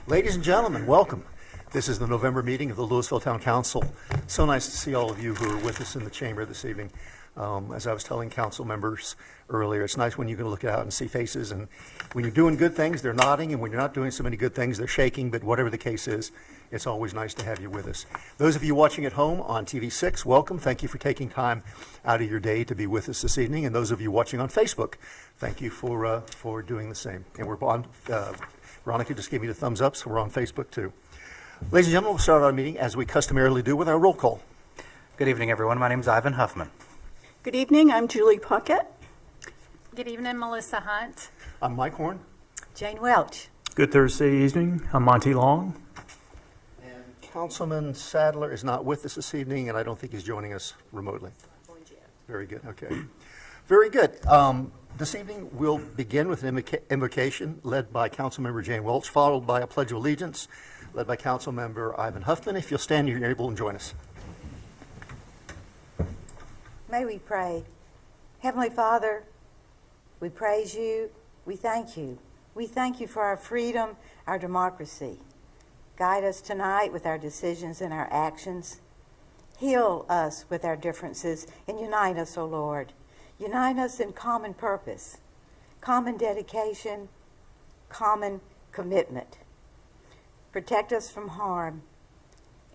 Ladies and gentlemen, welcome. This is the November meeting of the Lewisville Town Council. So nice to see all of you who are with us in the chamber this evening. As I was telling council members earlier, it's nice when you can look out and see faces, and when you're doing good things, they're nodding, and when you're not doing so many good things, they're shaking, but whatever the case is, it's always nice to have you with us. Those of you watching at home on TV6, welcome. Thank you for taking time out of your day to be with us this evening, and those of you watching on Facebook, thank you for doing the same. And we're on, Veronica just gave me the thumbs up, so we're on Facebook too. Ladies and gentlemen, we'll start our meeting as we customarily do with our roll call. Good evening, everyone. My name is Ivan Huffman. Good evening, I'm Julie Puckett. Good evening, Melissa Hunt. I'm Mike Horn. Jane Welch. Good Thursday evening. I'm Monty Long. And Councilman Sadler is not with us this evening, and I don't think he's joining us remotely. Very good, okay. Very good. This evening, we'll begin with an invocation led by Councilmember Jane Welch, followed by a Pledge of Allegiance led by Councilmember Ivan Huffman. If you'll stand, you're able to join us. May we pray. Heavenly Father, we praise you. We thank you. We thank you for our freedom, our democracy. Guide us tonight with our decisions and our actions. Heal us with our differences and unite us, O Lord. Unite us in common purpose, common dedication, common commitment. Protect us from harm,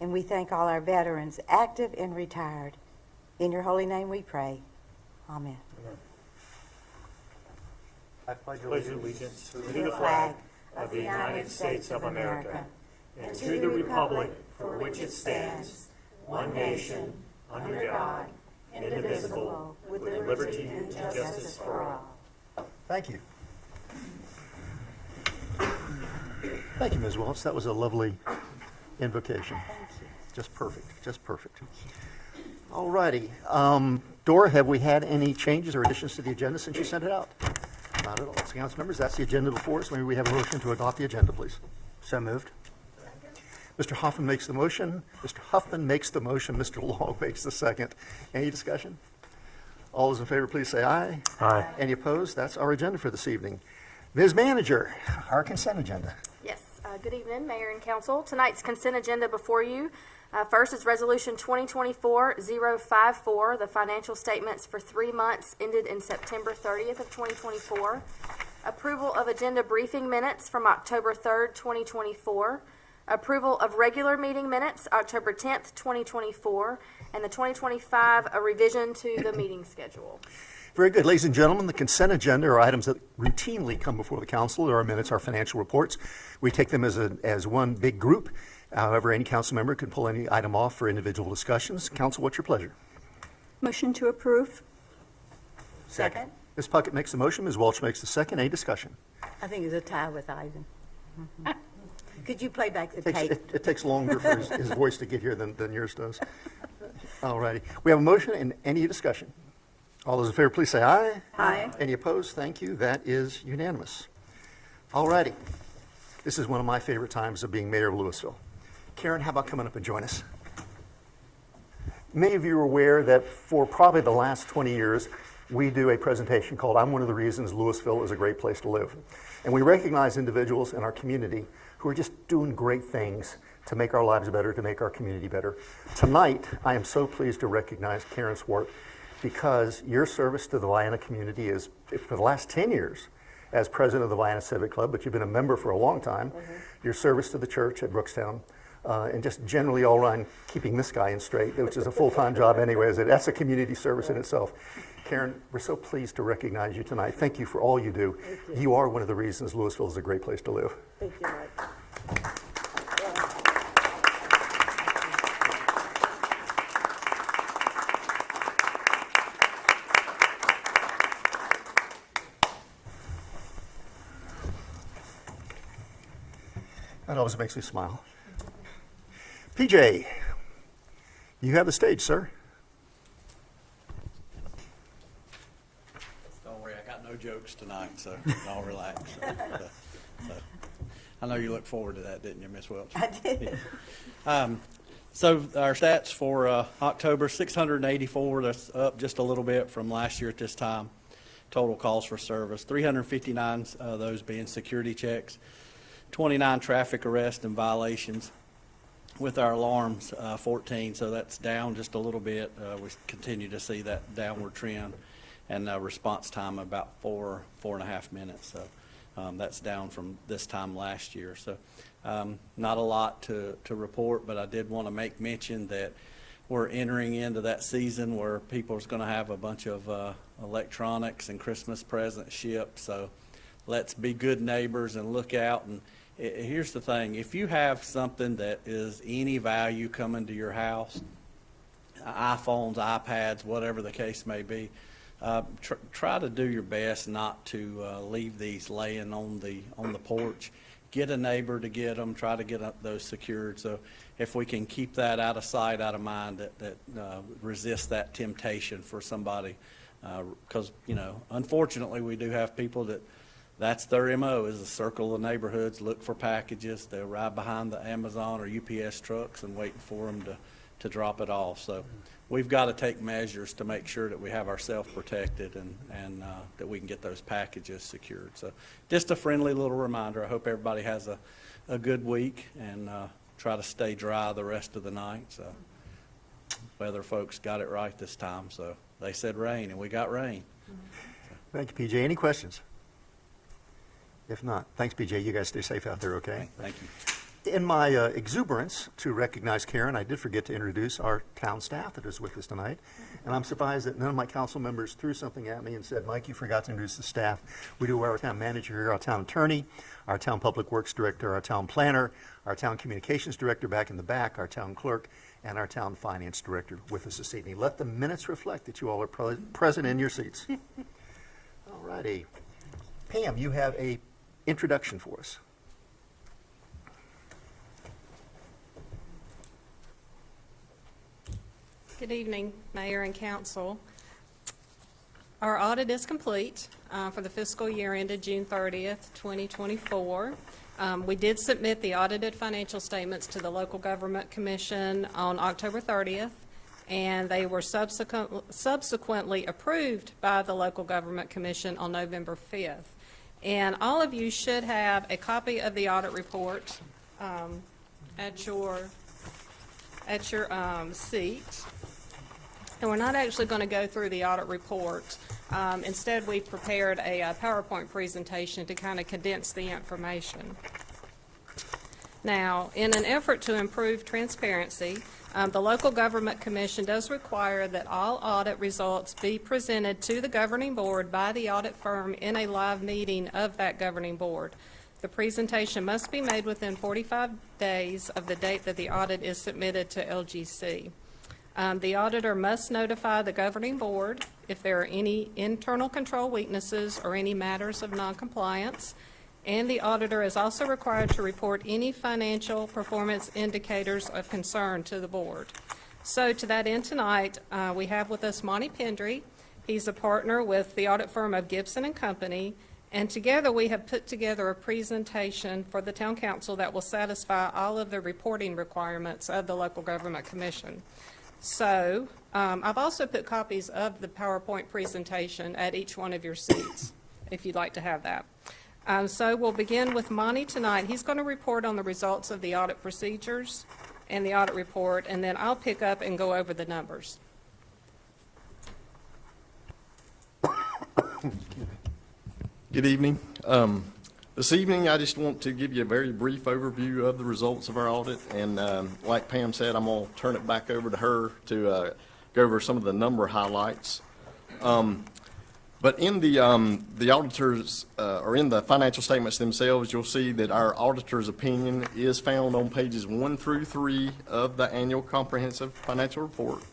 and we thank all our veterans, active and retired. In your holy name we pray. Amen. I pledge allegiance To the flag of the United States of America and to the republic for which it stands, one nation, under God, indivisible, with liberty and justice for all. Thank you. Thank you, Ms. Welch. That was a lovely invocation. Thank you. Just perfect, just perfect. All righty. Dora, have we had any changes or additions to the agenda since you sent it out? Not at all. So, council members, that's the agenda before us. Maybe we have a motion to adopt the agenda, please. So moved. Mr. Hoffman makes the motion. Mr. Huffman makes the motion. Mr. Long makes the second. Any discussion? All those in favor, please say aye. Aye. Any opposed? That's our agenda for this evening. Ms. Manager, our consent agenda. Yes. Good evening, Mayor and Council. Tonight's consent agenda before you. First is Resolution 2024-054, the financial statements for 3 months ended in September 30th of 2024. Approval of agenda briefing minutes from October 3rd, 2024. Approval of regular meeting minutes, October 10th, 2024. And the 2025, a revision to the meeting schedule. Very good. Ladies and gentlemen, the consent agenda are items that routinely come before the council. There are minutes, our financial reports. We take them as one big group. However, any council member can pull any item off for individual discussions. Council, what's your pleasure? Motion to approve. Second. Ms. Puckett makes the motion. Ms. Welch makes the second. Any discussion? I think it's a tie with Ivan. Could you play back the It tape? takes, it takes longer for his voice to get here than yours does. All righty. We have a motion and any discussion. All those in favor, please say aye. Aye. Any opposed? Thank you. That is unanimous. All righty. This is one of my favorite times of being mayor of Lewisville. Karen, how about coming up and join us? Many of you are aware that for probably the last 20 years, we do a presentation called I'm One of the Reasons Lewisville is a Great Place to Live. And we recognize individuals in our community who are just doing great things to make our lives better, to make our community better. Tonight, I am so pleased to recognize Karen's work because your service to the Vienna community is, for the last 10 years, as president of the Vienna Civic Club, but you've been a member for a long time, your service to the church at Brookstown, and just generally all around keeping this guy in straight, which is a full-time job anyway. That's a community service in itself. Karen, we're so pleased to recognize you tonight. Thank you for all you do. You are one of the reasons Lewisville is a great place to live. Thank you, Mike. That always makes me smile. PJ, you have the stage, sir. Don't worry, I got no jokes tonight, so y'all relax. So, I know you look forward to that, didn't you, Miss Welch? I did. So our stats for October, 684, that's up just a little bit from last year at this time. Total calls for service, 359 of those being security checks. 29 traffic arrests and violations. With our alarms, 14, so that's down just a little bit. We continue to see that downward trend, and response time about 4.5 minutes. So that's down from this time last year. So not a lot to report, but I did want to make mention that we're entering into that season where people are going to have a bunch of electronics and Christmas presents shipped. So let's be good neighbors and look out. And here's the thing, if you have something that is any value coming to your house, iPhones, iPads, whatever the case may be, try to do your best not to leave these laying on the porch. Get a neighbor to get them, try to get those secured. So if we can keep that out of sight, out of mind, that resist that temptation for somebody, because, unfortunately we do have people that's their MO, is to circle the neighborhoods, look for packages. They'll ride behind the Amazon or UPS trucks and waiting for them to drop it off. So we've got to take measures to make sure that we have ourselves protected and that we can get those packages secured. So just a friendly little reminder. I hope everybody has a good week, and try to stay dry the rest of the night. So weather folks got it right this time. So they said rain, and we got rain. Thank you, PJ. Any questions? If not, thanks, PJ. You guys stay safe out there, okay? Thank you. In my exuberance to recognize Karen, I did forget to introduce our town staff that is with us tonight. And I'm surprised that none of my council members threw something at me and said, Mike, you forgot to introduce the staff. We do our town manager here, our town attorney, our town public works director, our town planner, our town communications director back in the back, our town clerk, and our town finance director with us this evening. Let the minutes reflect that you all are present in your seats. All righty. Pam, you have a introduction for us. Good evening, Mayor and Council. Our audit is complete for the fiscal year ended June 30th, 2024. We did submit the audited financial statements to the Local Government Commission on October 30th, and they were subsequently approved by the Local Government Commission on November 5th. And all of you should have a copy of the audit report at your seat. And we're not actually going to go through the audit report. Instead, we prepared a PowerPoint presentation to kind of condense the information. Now, in an effort to improve transparency, the Local Government Commission does require that all audit results be presented to the governing board by the audit firm in a live meeting of that governing board. The presentation must be made within 45 days of the date that the audit is submitted to LGC. The auditor must notify the governing board if there are any internal control weaknesses or any matters of noncompliance. And the auditor is also required to report any financial performance indicators of concern to the board. So to that end tonight, we have with us Monty Pendry. He's a partner with the audit firm of Gibson & Company. And together we have put together a presentation for the Town Council that will satisfy all of the reporting requirements of the Local Government Commission. So I've also put copies of the PowerPoint presentation at each one of your seats, if you'd like to have that. So we'll begin with Monty tonight. He's going to report on the results of the audit procedures and the audit report, and then I'll pick up and go over the numbers. Good evening. This evening, I just want to give you a very brief overview of the results of our audit, and like Pam said, I'm going to turn it back over to her to go over some of the number highlights. But in the auditors, or in the financial statements themselves, you'll see that our auditor's opinion is found on pages 1 through 3 of the annual comprehensive financial report.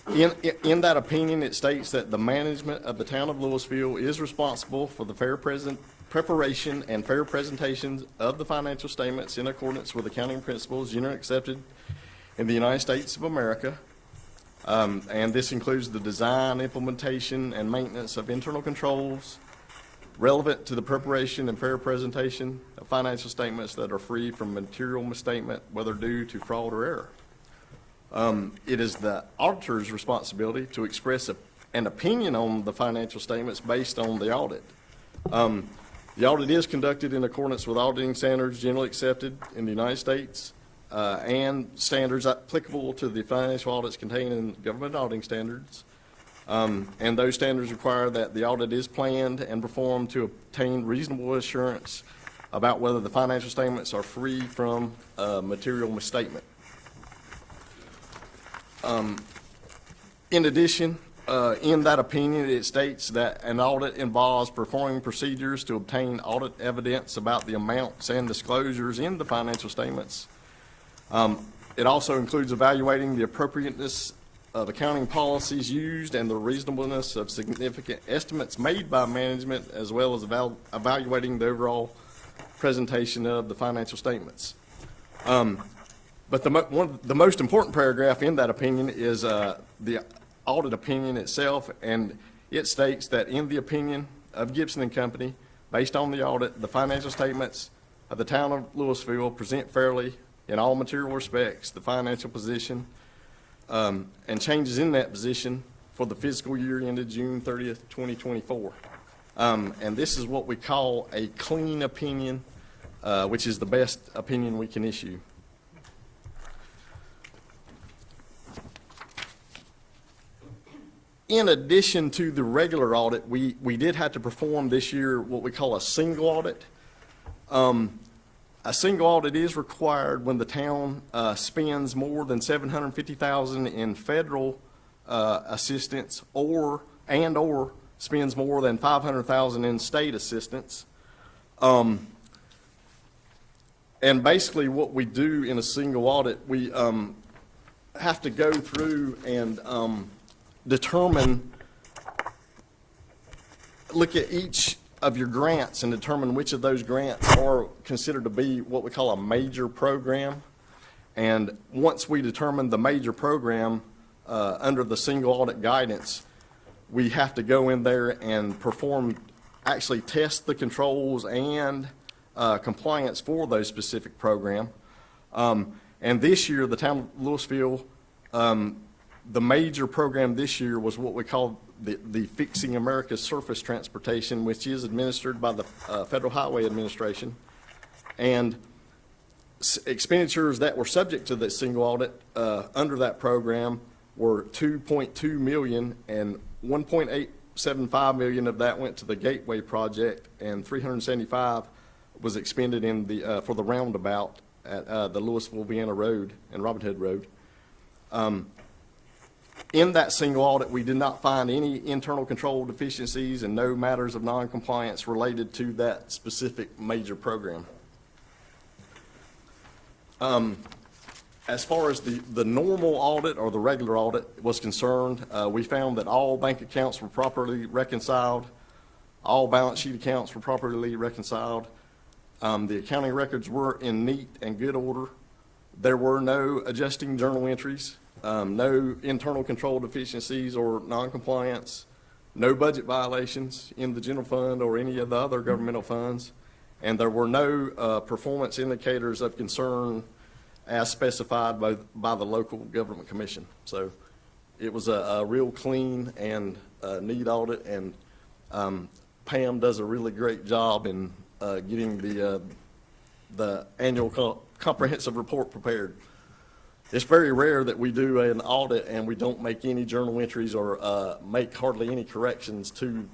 In that opinion, it states that the management of the town of Lewisville is responsible for the preparation and fair presentations of the financial statements in accordance with accounting principles generally accepted in the United States of America. And this includes the design, implementation, and maintenance of internal controls relevant to the preparation and fair presentation of financial statements that are free from material misstatement, whether due to fraud or error. It is the auditor's responsibility to express an opinion on the financial statements based on the audit. The The audit is conducted in accordance with auditing standards generally accepted in the United States and standards applicable to the financial audits contained in government auditing standards. And those standards require that the audit is planned and performed to obtain reasonable assurance about whether the financial statements are free from material misstatement. In addition, in that opinion, it states that an audit involves performing procedures to obtain audit evidence about the amounts and disclosures in the financial statements. It also includes evaluating the appropriateness of accounting policies used and the reasonableness of significant estimates made by management, as well as evaluating the overall presentation of the financial statements. But one of the most important paragraph in that opinion is the audit opinion itself, and it states that in the opinion of Gibson and Company, based on the audit, the financial statements of the town of Lewisville present fairly in all material respects the financial position and changes in that position for the fiscal year ended June 30th, 2024. And this is what we call a clean opinion, which is the best opinion we can issue. In addition to the regular audit, we did have to perform this year what we call a single audit. A single audit is required when the town spends more than $750,000 in federal assistance or spends more than $500,000 in state assistance. And basically what we do in a single audit, we have to go through and look at each of your grants and determine which of those grants are considered to be what we call a major program. And once we determine the major program under the single audit guidance, we have to go in there and actually test the controls and compliance for those specific program. And this year, the town of Lewisville, the major program this year was what we call the Fixing America's Surface Transportation, which is administered by the Federal Highway Administration. And expenditures that were subject to the single audit under that program were $2.2 million, and $1.875 million of that went to the Gateway project, and $375 was expended in for the roundabout at the Lewisville Vienna Road and Robin Hood Road. In that single audit, we did not find any internal control deficiencies and no matters of noncompliance related to that specific major program. As far as the normal audit or the regular audit was concerned, we found that all bank accounts were properly reconciled, all balance sheet accounts were properly reconciled, the accounting records were in neat and good order, there were no adjusting journal entries, no internal control deficiencies or noncompliance, no budget violations in the general fund or any of the other governmental funds, and there were no performance indicators of concern as specified by the local government commission. So it was a real clean and neat audit, and Pam does a really great job in getting the annual comprehensive report prepared. It's very rare that we do an audit and we don't make any journal entries or make hardly any corrections to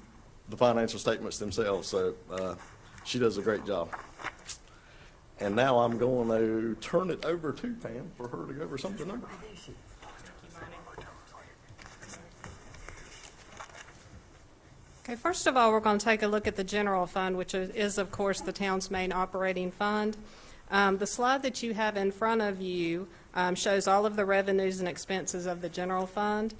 the financial statements themselves. So she does a great job. And now I'm going to turn it over to Pam for her to go over some of the numbers. Okay, first of all, we're going to take a look at the general fund, which is, of course, the town's main operating fund. The slide that you have in front of you shows all of the revenues and expenses of the general fund.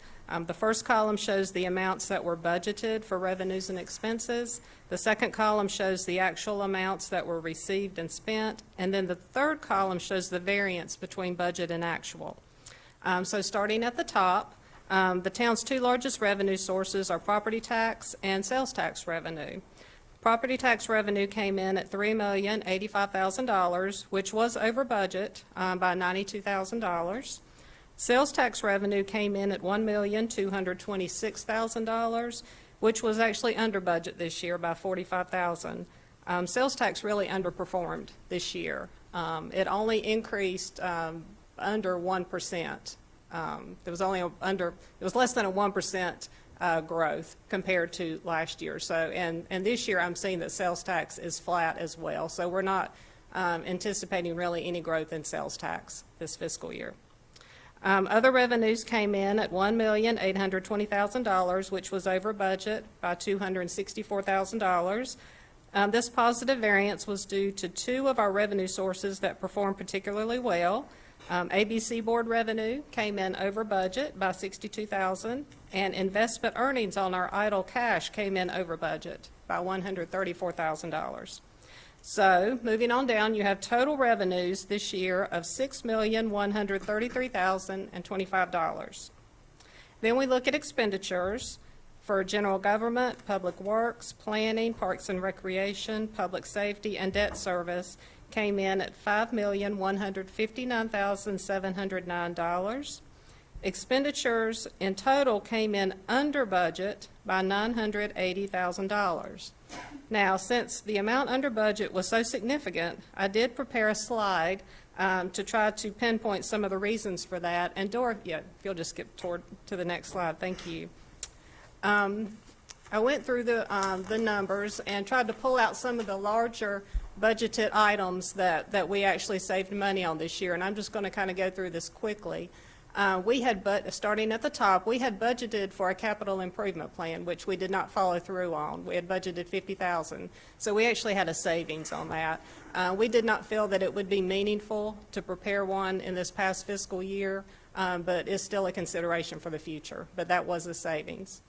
The first column shows the amounts that were budgeted for revenues and expenses. The second column shows the actual amounts that were received and spent. And then the third column shows the variance between budget and actual. So starting at the top, the town's two largest revenue sources are property tax and sales tax revenue. Property tax revenue came in at $3,085,000, which was over budget by $92,000. Sales tax revenue came in at $1,226,000, which was actually under budget this year by $45,000. Sales tax really underperformed this year. It only increased under 1%. It was less than a 1% growth compared to last year. So, and this year I'm seeing that sales tax is flat as well. So we're not anticipating really any growth in sales tax this fiscal year. Other revenues came in at $1,820,000, which was over budget by $264,000. This positive variance was due to two of our revenue sources that performed particularly well. ABC board revenue came in over budget by $62,000, and investment earnings on our idle cash came in over budget by $134,000. So, moving on down, you have total revenues this year of $6,133,025. Then we look at expenditures for general government, public works, planning, parks and recreation, public safety, and debt service came in at $5,159,709. Expenditures in total came in under budget by $980,000. Now, since the amount under budget was so significant, I did prepare a slide to try to pinpoint some of the reasons for that. And Dorothea, if you'll just skip to the next slide, thank you. I went through the numbers and tried to pull out some of the larger budgeted items that we actually saved money on this year, and I'm just going to kind of go through this quickly. We had, starting at the top, we had budgeted for a capital improvement plan, which we did not follow through on. We had budgeted $50,000, so we actually had a savings on that. We did not feel that it would be meaningful to prepare one in this past fiscal year, but it's still a consideration for the future, but that was a savings.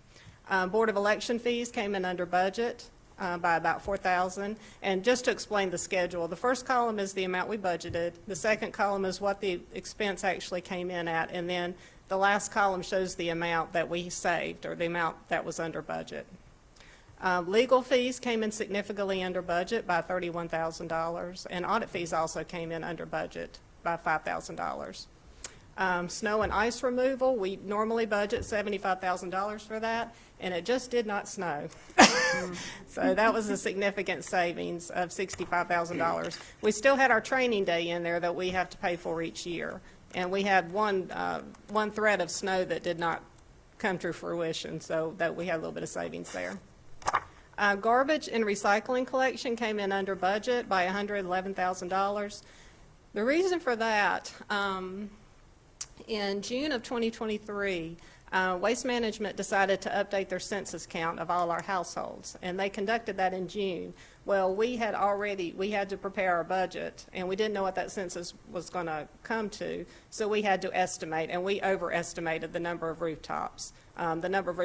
Board of Election fees came in under budget by about $4,000. And just to explain the schedule, the first column is the amount we budgeted. The second column is what the expense actually came in at. And then the last column shows the amount that we saved, or the amount that was under budget. Legal fees came in significantly under budget by $31,000. And audit fees also came in under budget by $5,000. Snow and ice removal, we normally budget $75,000 for that, and it just did not snow. So that was a significant savings of $65,000. We still had our training day in there that we have to pay for each year, and we had one thread of snow that did not come to fruition, so that we had a little bit of savings there. Garbage and recycling collection came in under budget by $111,000. The reason for that, in June of 2023, Waste Management decided to update their census count of all our households, and they conducted that in June. Well, we had to prepare our budget, and we didn't know what that census was going to come to, so we had to estimate, and we overestimated the number of rooftops. The number of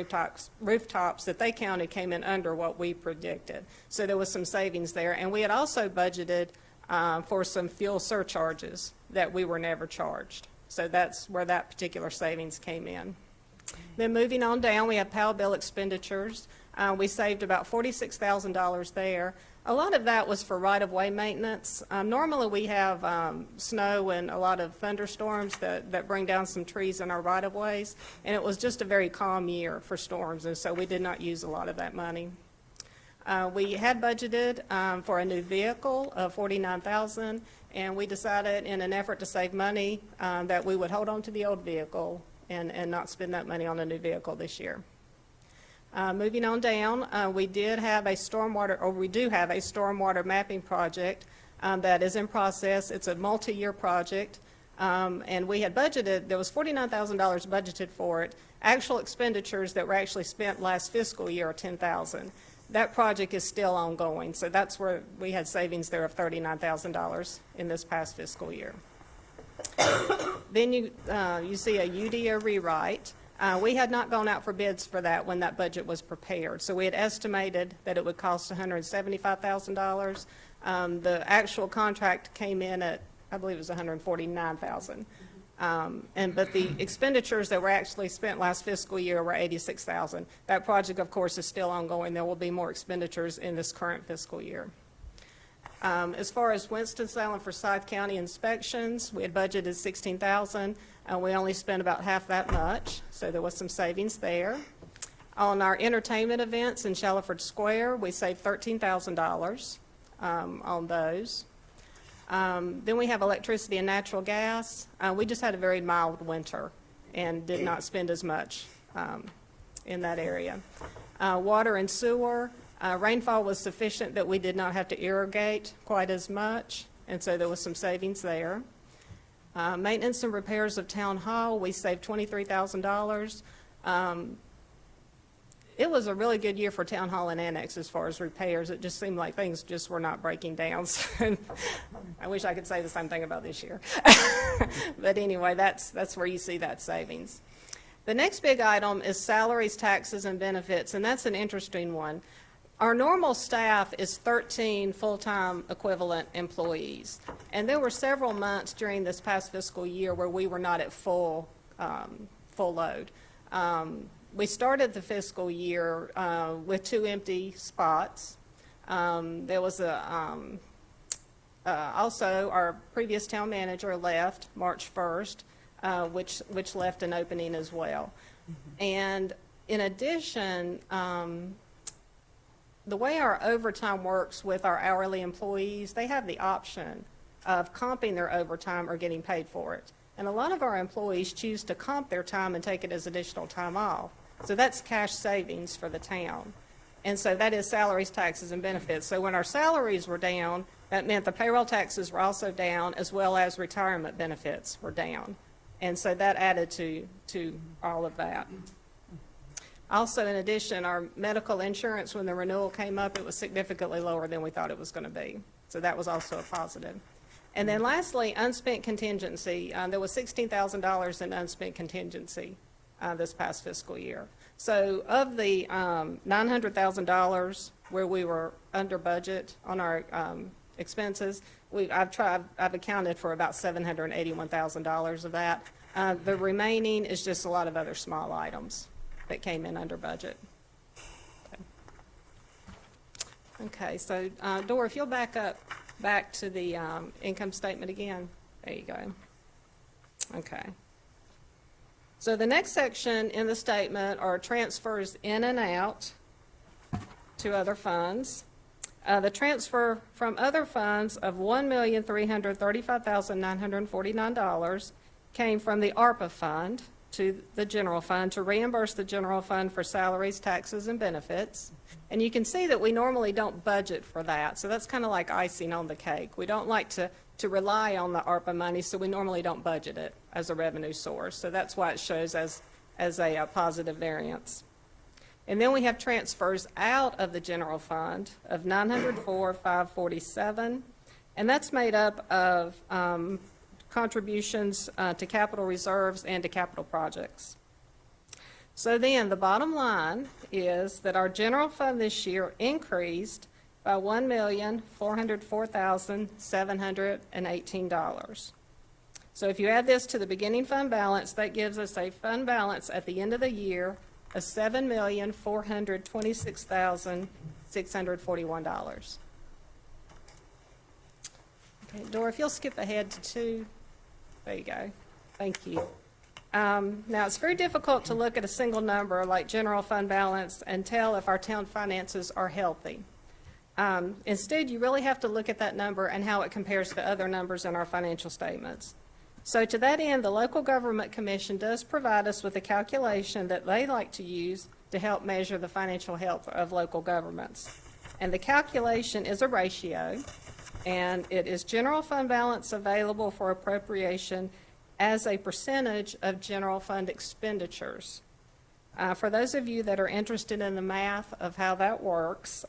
rooftops that they counted came in under what we predicted. So there was some savings there, and we had also budgeted for some fuel surcharges that we were never charged. So that's where that particular savings came in. Then moving on down, we have power bill expenditures. We saved about $46,000 there. A lot of that was for right-of-way maintenance. Normally we have snow and a lot of thunderstorms that bring down some trees in our right-of-ways, and it was just a very calm year for storms, and so we did not use a lot of that money. We had budgeted for a new vehicle of $49,000, and we decided in an effort to save money that we would hold on to the old vehicle and not spend that money on a new vehicle this year. Moving on down, we do have a stormwater mapping project that is in process. It's a multi-year project, and we had budgeted, there was $49,000 budgeted for it. Actual expenditures that were actually spent last fiscal year are $10,000. That project is still ongoing, so that's where we had savings there of $39,000 in this past fiscal year. Then you see a UDO rewrite. We had not gone out for bids for that when that budget was prepared, so we had estimated that it would cost $175,000. The actual contract came in at, I believe it was $149,000. But the expenditures that were actually spent last fiscal year were $86,000. That project, of course, is still ongoing. There will be more expenditures in this current fiscal year. As far as Winston-Salem for Forsyth County inspections, we had budgeted $16,000, and we only spent about half that much, so there was some savings there. On our entertainment events in Shallowford Square, we saved $13,000. on those. Then we have electricity and natural gas. We just had a very mild winter and did not spend as much in that area. Water and sewer, rainfall was sufficient that we did not have to irrigate quite as much, and so there was some savings there. Maintenance and repairs of Town Hall, we saved $23,000. It was a really good year for Town Hall and Annex as far as repairs. It just seemed like things just were not breaking down. So I wish I could say the same thing about this year. But anyway, that's where you see that savings. The next big item is salaries, taxes, and benefits, and that's an interesting one. Our normal staff is 13 full-time equivalent employees, and there were several months during this past fiscal year where we were not at full load. We started the fiscal year with 2 empty spots. There was also our previous town manager left March 1st, which left an opening as well. And in addition, the way our overtime works with our hourly employees, they have the option of comping their overtime or getting paid for it. And a lot of our employees choose to comp their time and take it as additional time off. So that's cash savings for the town. And so that is salaries, taxes, and benefits. So when our salaries were down, that meant the payroll taxes were also down, as well as retirement benefits were down. And so that added to all of that. Also, in addition, our medical insurance, when the renewal came up, it was significantly lower than we thought it was going to be. So that was also a positive. And then lastly, unspent contingency. There was $16,000 in unspent contingency this past fiscal year. So of the $900,000 where we were under budget on our expenses, I've accounted for about $781,000 of that. The remaining is just a lot of other small items that came in under budget. Okay, so Dora, if you'll back to the income statement again. There you go. Okay. So the next section in the statement are transfers in and out to other funds. The transfer from other funds of $1,335,949 came from the ARPA fund to the general fund to reimburse the general fund for salaries, taxes, and benefits. And you can see that we normally don't budget for that, so that's kind of like icing on the cake. We don't like to rely on the ARPA money, so we normally don't budget it as a revenue source. So that's why it shows as a positive variance. And then we have transfers out of the general fund of $904,547, and that's made up of contributions to capital reserves and to capital projects. So then the bottom line is that our general fund this year increased by $1,404,718. So if you add this to the beginning fund balance, that gives us a fund balance at the end of the year of $7,426,641. Okay, Dora, if you'll skip ahead to 2. There you go. Thank you. Now, it's very difficult to look at a single number like general fund balance and tell if our town finances are healthy. Instead, you really have to look at that number and how it compares to other numbers in our financial statements. So to that end, the Local Government Commission does provide us with a calculation that they like to use to help measure the financial health of local governments. And the calculation is a ratio, and it is general fund balance available for appropriation as a percentage of general fund expenditures. For those of you that are interested in the math of how that works,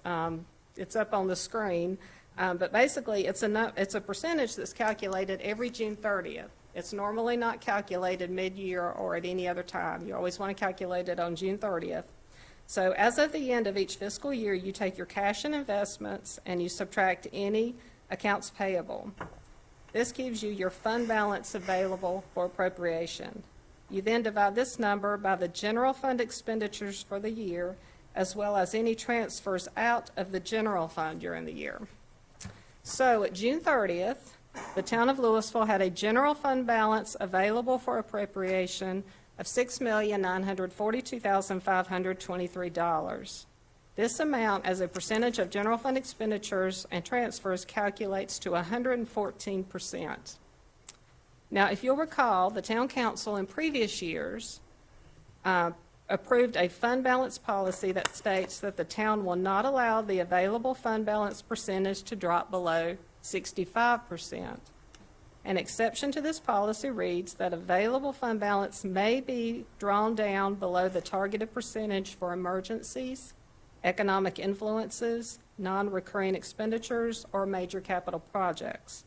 it's up on the screen, but basically it's a percentage that's calculated every June 30th. It's normally not calculated mid-year or at any other time. You always want to calculate it on June 30th. So as of the end of each fiscal year, you take your cash and investments and you subtract any accounts payable. This gives you your fund balance available for appropriation. You then divide this number by the general fund expenditures for the year, as well as any transfers out of the general fund during the year. So at June 30th, the town of Lewisville had a general fund balance available for appropriation of $6,942,523. This amount, as a percentage of general fund expenditures and transfers, calculates to 114%. Now, if you'll recall, the town council in previous years approved a fund balance policy that states that the town will not allow the available fund balance percentage to drop below 65%. An exception to this policy reads that available fund balance may be drawn down below the targeted percentage for emergencies, economic influences, non-recurring expenditures, or major capital projects.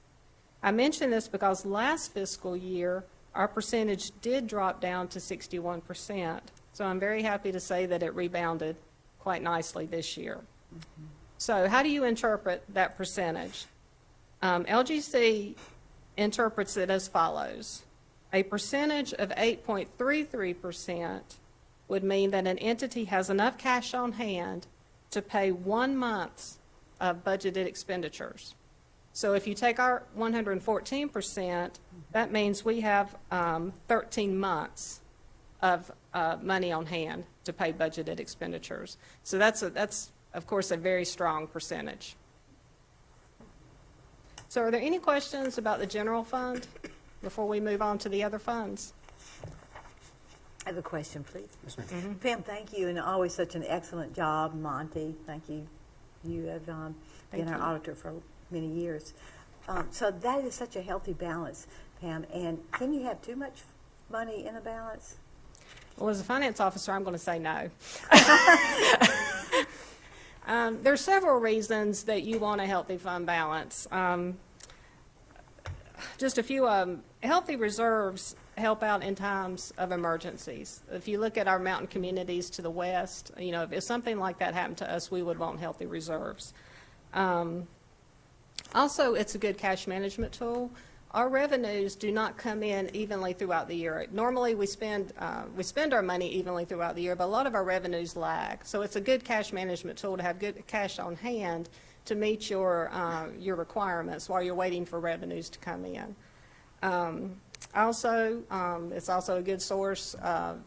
I mention this because last fiscal year, our percentage did drop down to 61%. So I'm very happy to say that it rebounded quite nicely this year. So how do you interpret that percentage? LGC interprets it as follows. A percentage of 8.33% would mean that an entity has enough cash on hand to pay 1 month of budgeted expenditures. So if you take our 114%, that means we have 13 months of money on hand to pay budgeted expenditures. So that's, of course, a very strong percentage. So are there any questions about the general fund before we move on to the other funds? I have a question, please. Pam, thank you, and always such an excellent job. Monty, thank you. You have been our auditor for many years. So that is such a healthy balance, Pam. And can you have too much money in a balance? Well, as a finance officer, I'm going to say no. There are several reasons that you want a healthy fund balance. Just a few of them. Healthy reserves help out in times of emergencies. If you look at our mountain communities to the west, you know, if something like that happened to us, we would want healthy reserves. Also, it's a good cash management tool. Our revenues do not come in evenly throughout the year. Normally, we spend our money evenly throughout the year, but a lot of our revenues lag. So it's a good cash management tool to have good cash on hand to meet your requirements while you're waiting for revenues to come in. Also, it's also a good source of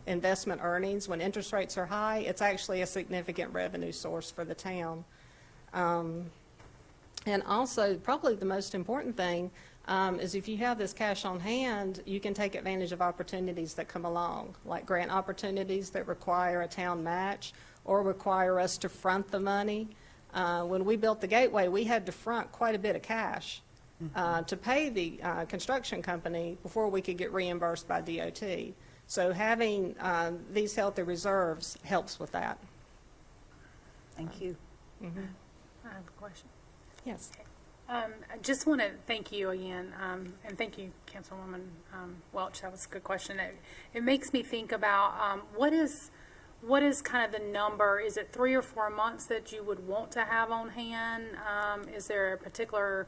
investment earnings. When interest rates are high, it's actually a significant revenue source for the town. And also, probably the most important thing is if you have this cash on hand, you can take advantage of opportunities that come along, like grant opportunities that require a town match or require us to front the money. When we built the gateway, we had to front quite a bit of cash to pay the construction company before we could get reimbursed by DOT. So having these healthy reserves helps with that. Thank you. I have a question. Yes. I just want to thank you again, and thank you, Councilwoman Welch. That was a good question. It makes me think about what is kind of the number? Is it 3 or 4 months that you would want to have on hand? Is there a particular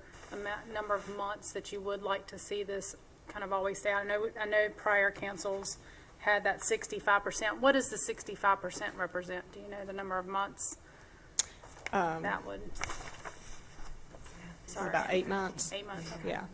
number of months that you would like to see this kind of always stay out? I know prior councils had that 65%. What does the 65% represent? Do you know the number of months that would? Sorry. About 8 months. 8 months. Okay. Yeah.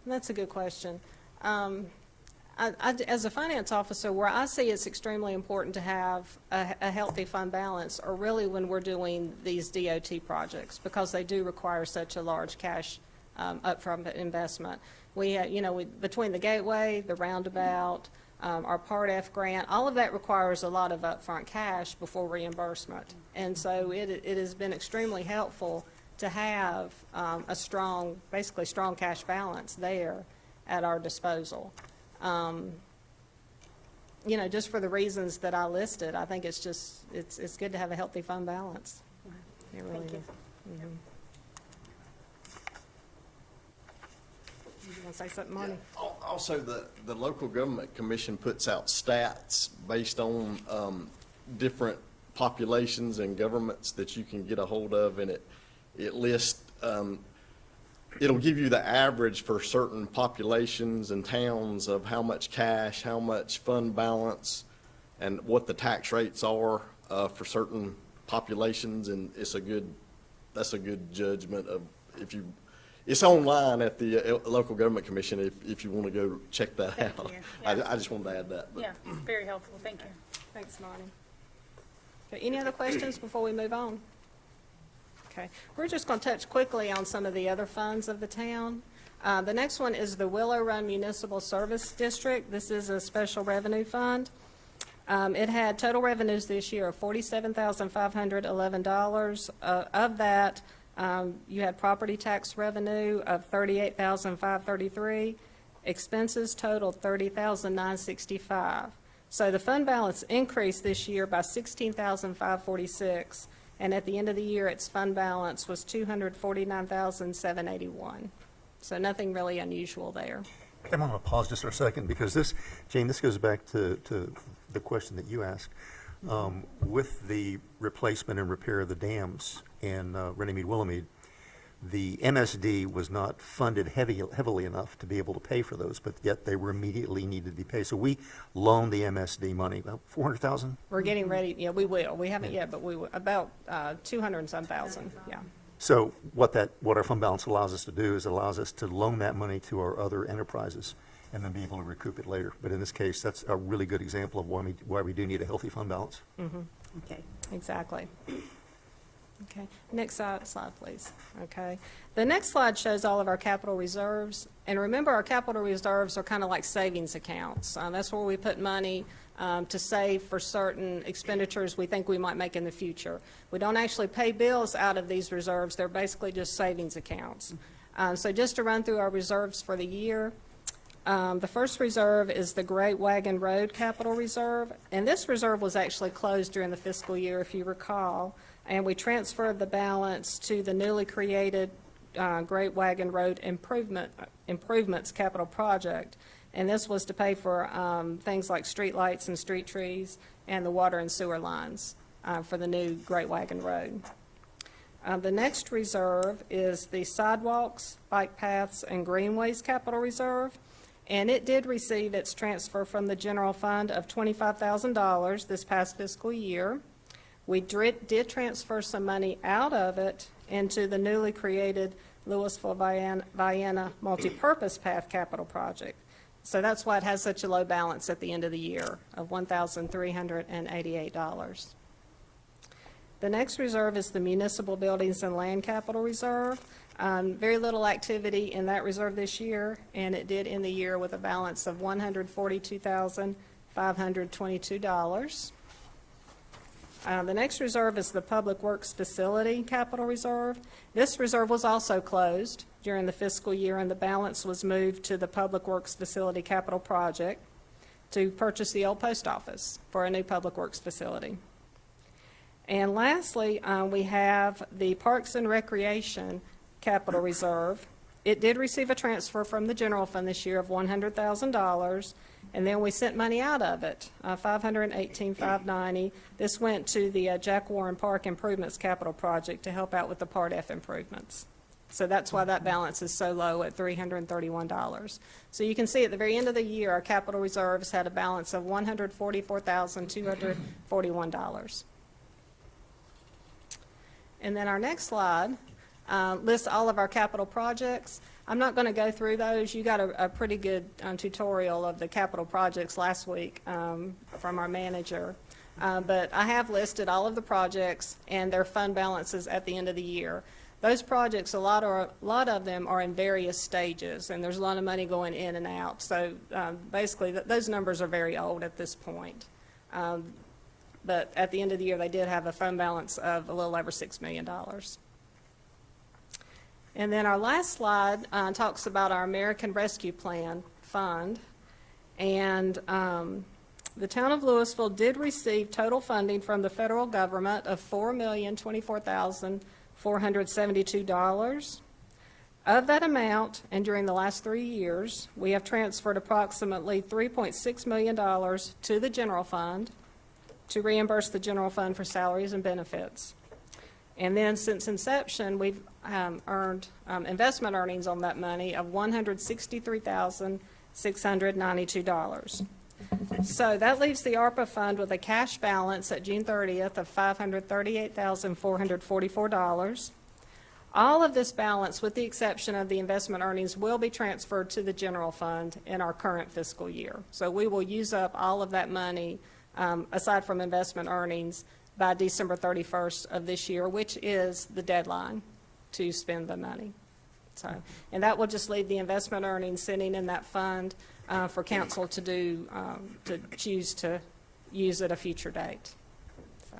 That's a good question. As a finance officer, where I see it's extremely important to have a healthy fund balance are really when we're doing these DOT projects, because they do require such a large cash upfront investment. We, between the gateway, the roundabout, our Part F grant, all of that requires a lot of upfront cash before reimbursement. And so it has been extremely helpful to have a strong cash balance there at our disposal. Just for the reasons that I listed, I think it's good to have a healthy fund balance. It really is. Mm-hmm. You want to say something, Marty? Also, the local government commission puts out stats based on different populations and governments that you can get a hold of, and it lists, it'll give you the average for certain populations and towns of how much cash, how much fund balance, and what the tax rates are for certain populations, and that's a good judgment of It's online at the local government commission if you want to go check that Thank out. you. Yeah. I just wanted to add that. but- Yeah, very helpful, thank you. Thanks, Marty. Okay, any other questions before we move on? Okay, we're just going to touch quickly on some of the other funds of the town. The next one is the Willow Run Municipal Service District. This is a special revenue fund. It had total revenues this year of $47,511. Of that, you had property tax revenue of $38,533. Expenses totaled $30,965. So the fund balance increased this year by $16,546, and at the end of the year, its fund balance was $249,781. So nothing really unusual there. I'm going to pause just for a second because this, Jane, this goes back to the question that you asked. With the replacement and repair of the dams in Runnymede, Willamede, the MSD was not funded heavily enough to be able to pay for those, but yet they were immediately needed to be paid. So we loaned the MSD money, about $400,000. We're getting ready, yeah, we will. We haven't yet, but we will, about 200 and some thousand, yeah. So what our fund balance allows us to do is it allows us to loan that money to our other enterprises and then be able to recoup it later. But in this case, that's a really good example of why we do need a healthy fund balance. Okay. Exactly. Okay, next slide, please. Okay, the next slide shows all of our capital reserves. And remember, our capital reserves are kind of like savings accounts. That's where we put money to save for certain expenditures we think we might make in the future. We don't actually pay bills out of these reserves. They're basically just savings accounts. So just to run through our reserves for the year, the first reserve is the Great Wagon Road Capital Reserve. And this reserve was actually closed during the fiscal year, if you recall. And we transferred the balance to the newly created Great Wagon Road Improvements Capital Project. And this was to pay for things like street lights and street trees and the water and sewer lines for the new Great Wagon Road. The next reserve is the Sidewalks, Bike Paths, and Greenways Capital Reserve. And it did receive its transfer from the general fund of $25,000 this past fiscal year. We did transfer some money out of it into the newly created Lewisville Vienna Multipurpose Path Capital Project. So that's why it has such a low balance at the end of the year of $1,388. The next reserve is the Municipal Buildings and Land Capital Reserve. Very little activity in that reserve this year, and it did end the year with a balance of $142,522. The next reserve is the Public Works Facility Capital Reserve. This reserve was also closed during the fiscal year, and the balance was moved to the Public Works Facility Capital Project to purchase the old post office for a new Public Works facility. And lastly, we have the Parks and Recreation Capital Reserve. It did receive a transfer from the general fund this year of $100,000, and then we sent money out of it, $518,590. This went to the Jack Warren Park Improvements Capital Project to help out with the Part F improvements. So that's why that balance is so low at $331. So you can see at the very end of the year, our capital reserves had a balance of $144,241. And then our next slide lists all of our capital projects. I'm not going to go through those. You got a pretty good tutorial of the capital projects last week from our manager. But I have listed all of the projects and their fund balances at the end of the year. Those projects, a lot of them are in various stages, and there's a lot of money going in and out. So basically, those numbers are very old at this point. But at the end of the year, they did have a fund balance of a little over $6 million. And then our last slide talks about our American Rescue Plan Fund. And the town of Louisville did receive total funding from the federal government of $4,024,472. Of that amount, and during the last 3 years, we have transferred approximately $3.6 million to the general fund to reimburse the general fund for salaries and benefits. And then since inception, we've earned investment earnings on that money of $163,692. So that leaves the ARPA fund with a cash balance at June 30th of $538,444. All of this balance, with the exception of the investment earnings, will be transferred to the general fund in our current fiscal year. So we will use up all of that money, aside from investment earnings, by December 31st of this year, which is the deadline to spend the money. So, and that will just leave the investment earnings sitting in that fund for council to do, to choose to use at a future date. So,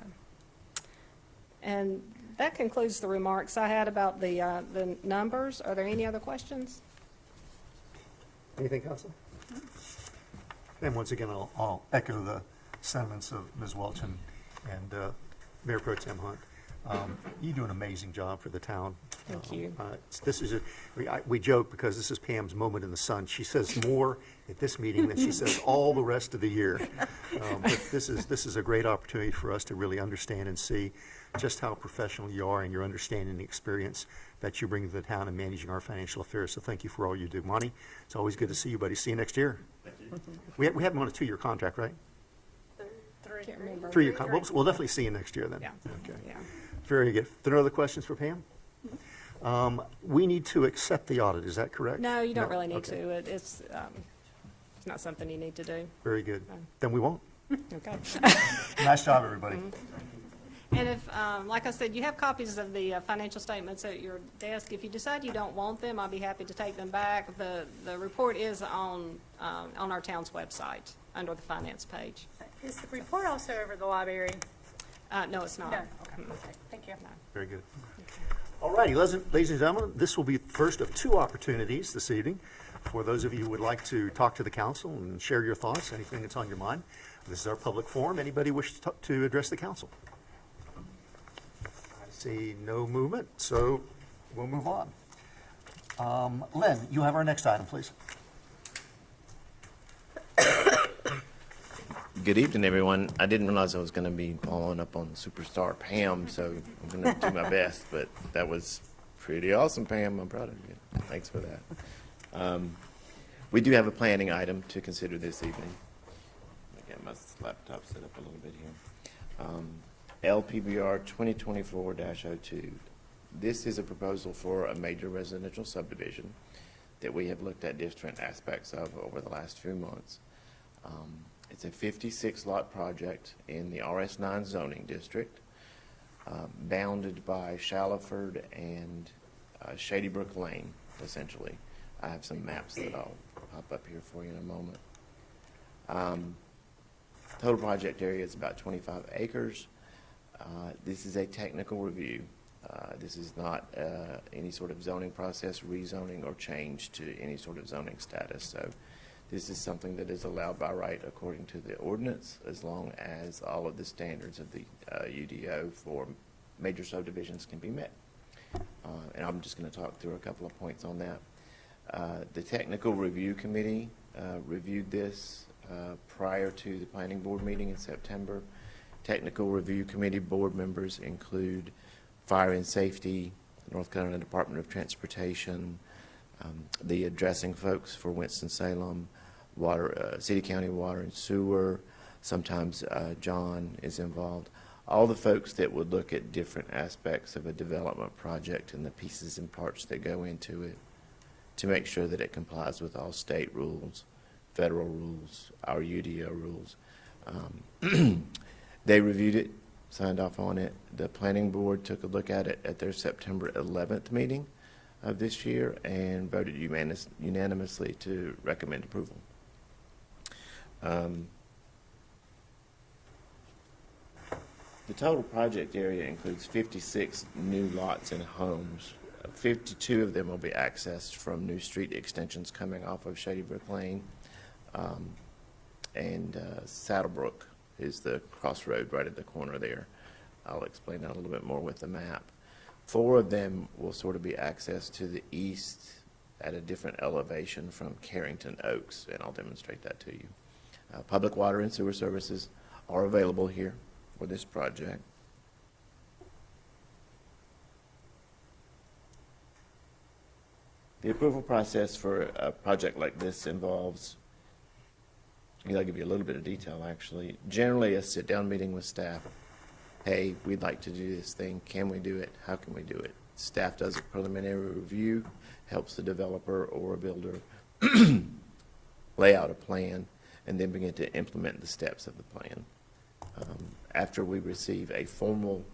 and that concludes the remarks I had about the numbers. Are there any other questions? Anything, Council? And once again, I'll echo the sentiments of Ms. Welch and Mayor Pro Tem Hunt. You do an amazing job for the town. Thank you. We joke because this is Pam's moment in the sun. She says more at this meeting than she says all the rest of the year. But this is a great opportunity for us to really understand and see just how professional you are and your understanding and experience that you bring to the town in managing our financial affairs. So thank you for all you do. Monty, it's always good to see you, buddy. See you next year. Thank you. We have him on a 2-year contract, right? Can't remember. 3-year contract. We'll definitely see you next year then. Yeah. Okay. Yeah. Very good. Are there no other questions for Pam? We need to accept the audit, is that correct? No, you don't really need Okay. to. It's not something you need to do. Very good. Then we won't. Okay. Nice job, everybody. And if, like I said, you have copies of the financial statements at your desk. If you decide you don't want them, I'll be happy to take them back. The report is on our town's website under the finance page. Is the report also over the library? No, it's not. No, okay, thank you. Very good. All righty, ladies and gentlemen, this will be the first of 2 opportunities this evening for those of you who would like to talk to the council and share your thoughts, anything that's on your mind. This is our public forum. Anybody wish to address the council? I see no movement, so we'll move on. Lynn, you have our next item, please. Good evening, everyone. I didn't realize I was going to be following up on superstar Pam, so I'm going to do my best, but that was pretty awesome, Pam. I'm proud of you. Thanks for that. We do have a planning item to consider this evening. Let me get my laptop set up a little bit here. LPBR 2024-02. This is a proposal for a major residential subdivision that we have looked at different aspects of over the last few months. It's a 56-lot project in the RS9 zoning district, bounded by Shallowford and Shady Brook Lane, essentially. I have some maps that I'll pop up here for you in a moment. Total project area is about 25 acres. This is a technical review. This is not any sort of zoning process, rezoning, or change to any sort of zoning status. So this is something that is allowed by right according to the ordinance, as long as all of the standards of the UDO for major subdivisions can be met. And I'm just going to talk through a couple of points on that. The Technical Review Committee reviewed this prior to the Planning Board meeting in September. Technical Review Committee board members include Fire and Safety, North Carolina Department of Transportation, the addressing folks for Winston-Salem, City County Water and Sewer. Sometimes John is involved. All the folks that would look at different aspects of a development project and the pieces and parts that go into it to make sure that it complies with all state rules, federal rules, our UDO rules. They reviewed it, signed off on it. The Planning Board took a look at it at their September 11th meeting of this year and voted unanimously to recommend approval. The total project area includes 56 new lots and homes. 52 of them will be accessed from new street extensions coming off of Shady Brook Lane, and Saddlebrook is the crossroad right at the corner there. I'll explain that a little bit more with the map. 4 of them will sort of be accessed to the east at a different elevation from Carrington Oaks, and I'll demonstrate that to you. Public water and sewer services are available here for this project. The approval process for a project like this involves, I'll give you a little bit of detail actually, generally a sit-down meeting with staff. Hey, we'd like to do this thing. Can we do it? How can we do it? Staff does a preliminary review, helps the developer or a builder lay out a plan, and then begin to implement the steps of the plan. After we receive a formal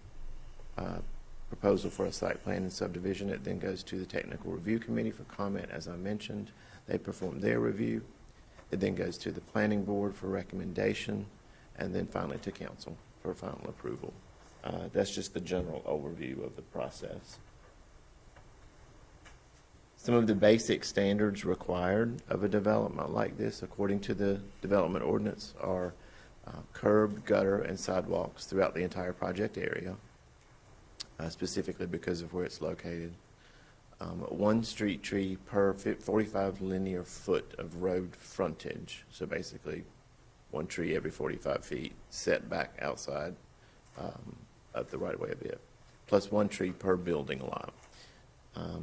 proposal for a site plan and subdivision, it then goes to the technical review committee for comment, as I mentioned. They perform their review. It then goes to the planning board for recommendation, and then finally to council for final approval. That's just the general overview of the process. Some of the basic standards required of a development like this, according to the development ordinance, are curb, gutter, and sidewalks throughout the entire project area, specifically because of where it's located. One street tree per 45 linear foot of road frontage. So basically, one tree every 45 feet set back outside of the right-of-way a bit, plus one tree per building lot.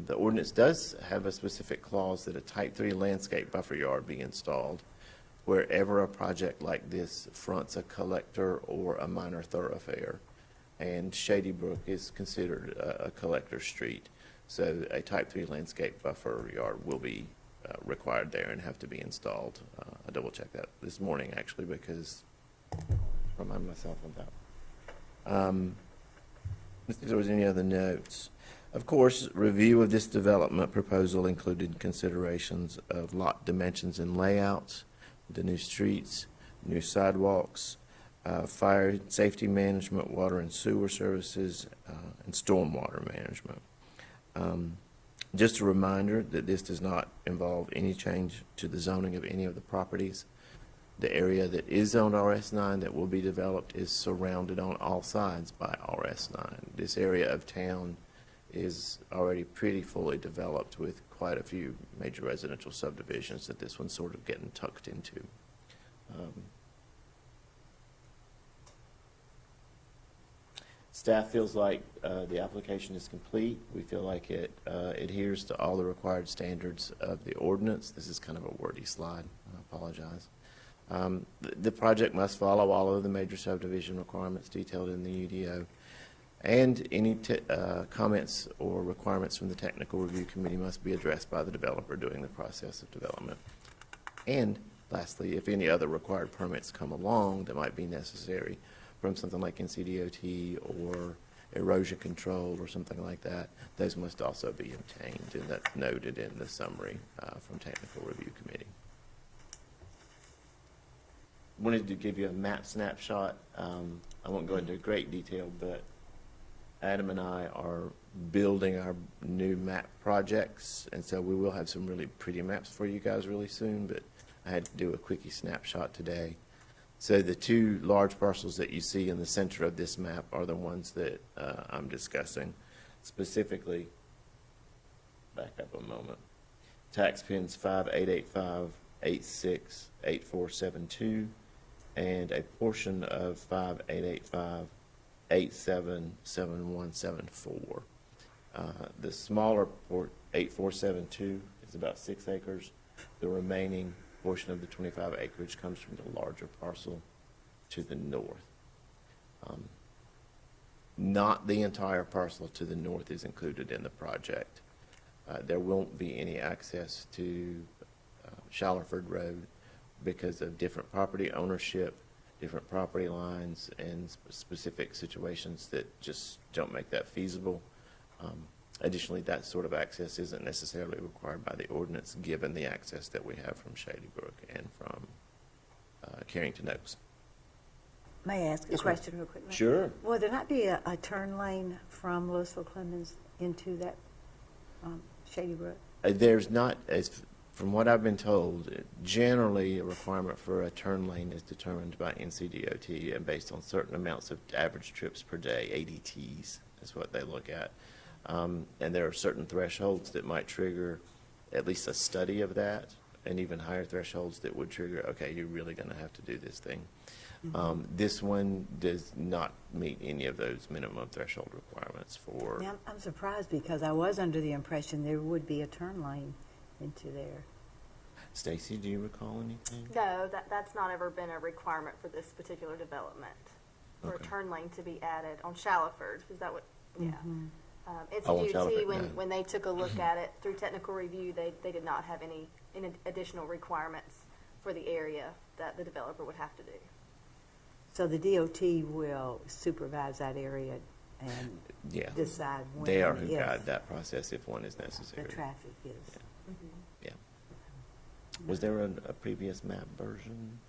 The ordinance does have a specific clause that a Type 3 landscape buffer yard be installed wherever a project like this fronts a collector or a minor thoroughfare. And Shady Brook is considered a collector street. So a Type 3 landscape buffer yard will be required there and have to be installed. I double-checked that this morning, actually, because I remind myself of that. Let's see if there was any other notes. Of course, review of this development proposal included considerations of lot dimensions and layouts, the new streets, new sidewalks, fire safety management, water and sewer services, and stormwater management. Just a reminder that this does not involve any change to the zoning of any of the properties. The area that is zoned RS9 that will be developed is surrounded on all sides by RS9. This area of town is already pretty fully developed with quite a few major residential subdivisions that this one's sort of getting tucked into. Staff feels like the application is complete. We feel like it adheres to all the required standards of the ordinance. This is kind of a wordy slide. I apologize. The project must follow all of the major subdivision requirements detailed in the UDO, and any comments or requirements from the technical review committee must be addressed by the developer during the process of development. And lastly, if any other required permits come along that might be necessary from something like NCDOT or erosion control or something like that, those must also be obtained, and that's noted in the summary from technical review committee. Wanted to give you a map snapshot. I won't go into great detail, but Adam and I are building our new map projects, and so we will have some really pretty maps for you guys really soon, but I had to do a quickie snapshot today. So the two large parcels that you see in the center of this map are the ones that I'm discussing. Specifically, back up a moment, tax pins 5885868472 and a portion of 5885877174. The smaller port, 8472, is about 6 acres. The remaining portion of the 25 acreage comes from the larger parcel to the north. Not the entire parcel to the north is included in the project. There won't be any access to Shallerford Road because of different property ownership, different property lines, and specific situations that just don't make that feasible. Additionally, that sort of access isn't necessarily required by the ordinance, given the access that we have from Shady Brook and from Carrington Oaks. May I ask a question real quick? Sure. Will there not be a turn lane from Lewisville Clemens into that Shady Brook? There's not, from what I've been told, generally a requirement for a turn lane is determined by NCDOT and based on certain amounts of average trips per day, ADTs is what they look at. And there are certain thresholds that might trigger at least a study of that, and even higher thresholds that would trigger, okay, you're really going to have to do this thing. This one does not meet any of those minimum threshold requirements for... Yeah, I'm surprised because I was under the impression there would be a turn lane into there. Stacy, do you recall anything? No, that's not ever been a requirement for this particular development, for a turn lane to be added on Shallowford. Is that what? Yeah. Oh, on NCDOT, California, no. when they took a look at it through technical review, they did not have any additional requirements for the area that the developer would have to do. So the DOT will supervise that area and Yeah. decide when They are and who if guide that process if one is the necessary. traffic is. Yeah. Was there a previous map version?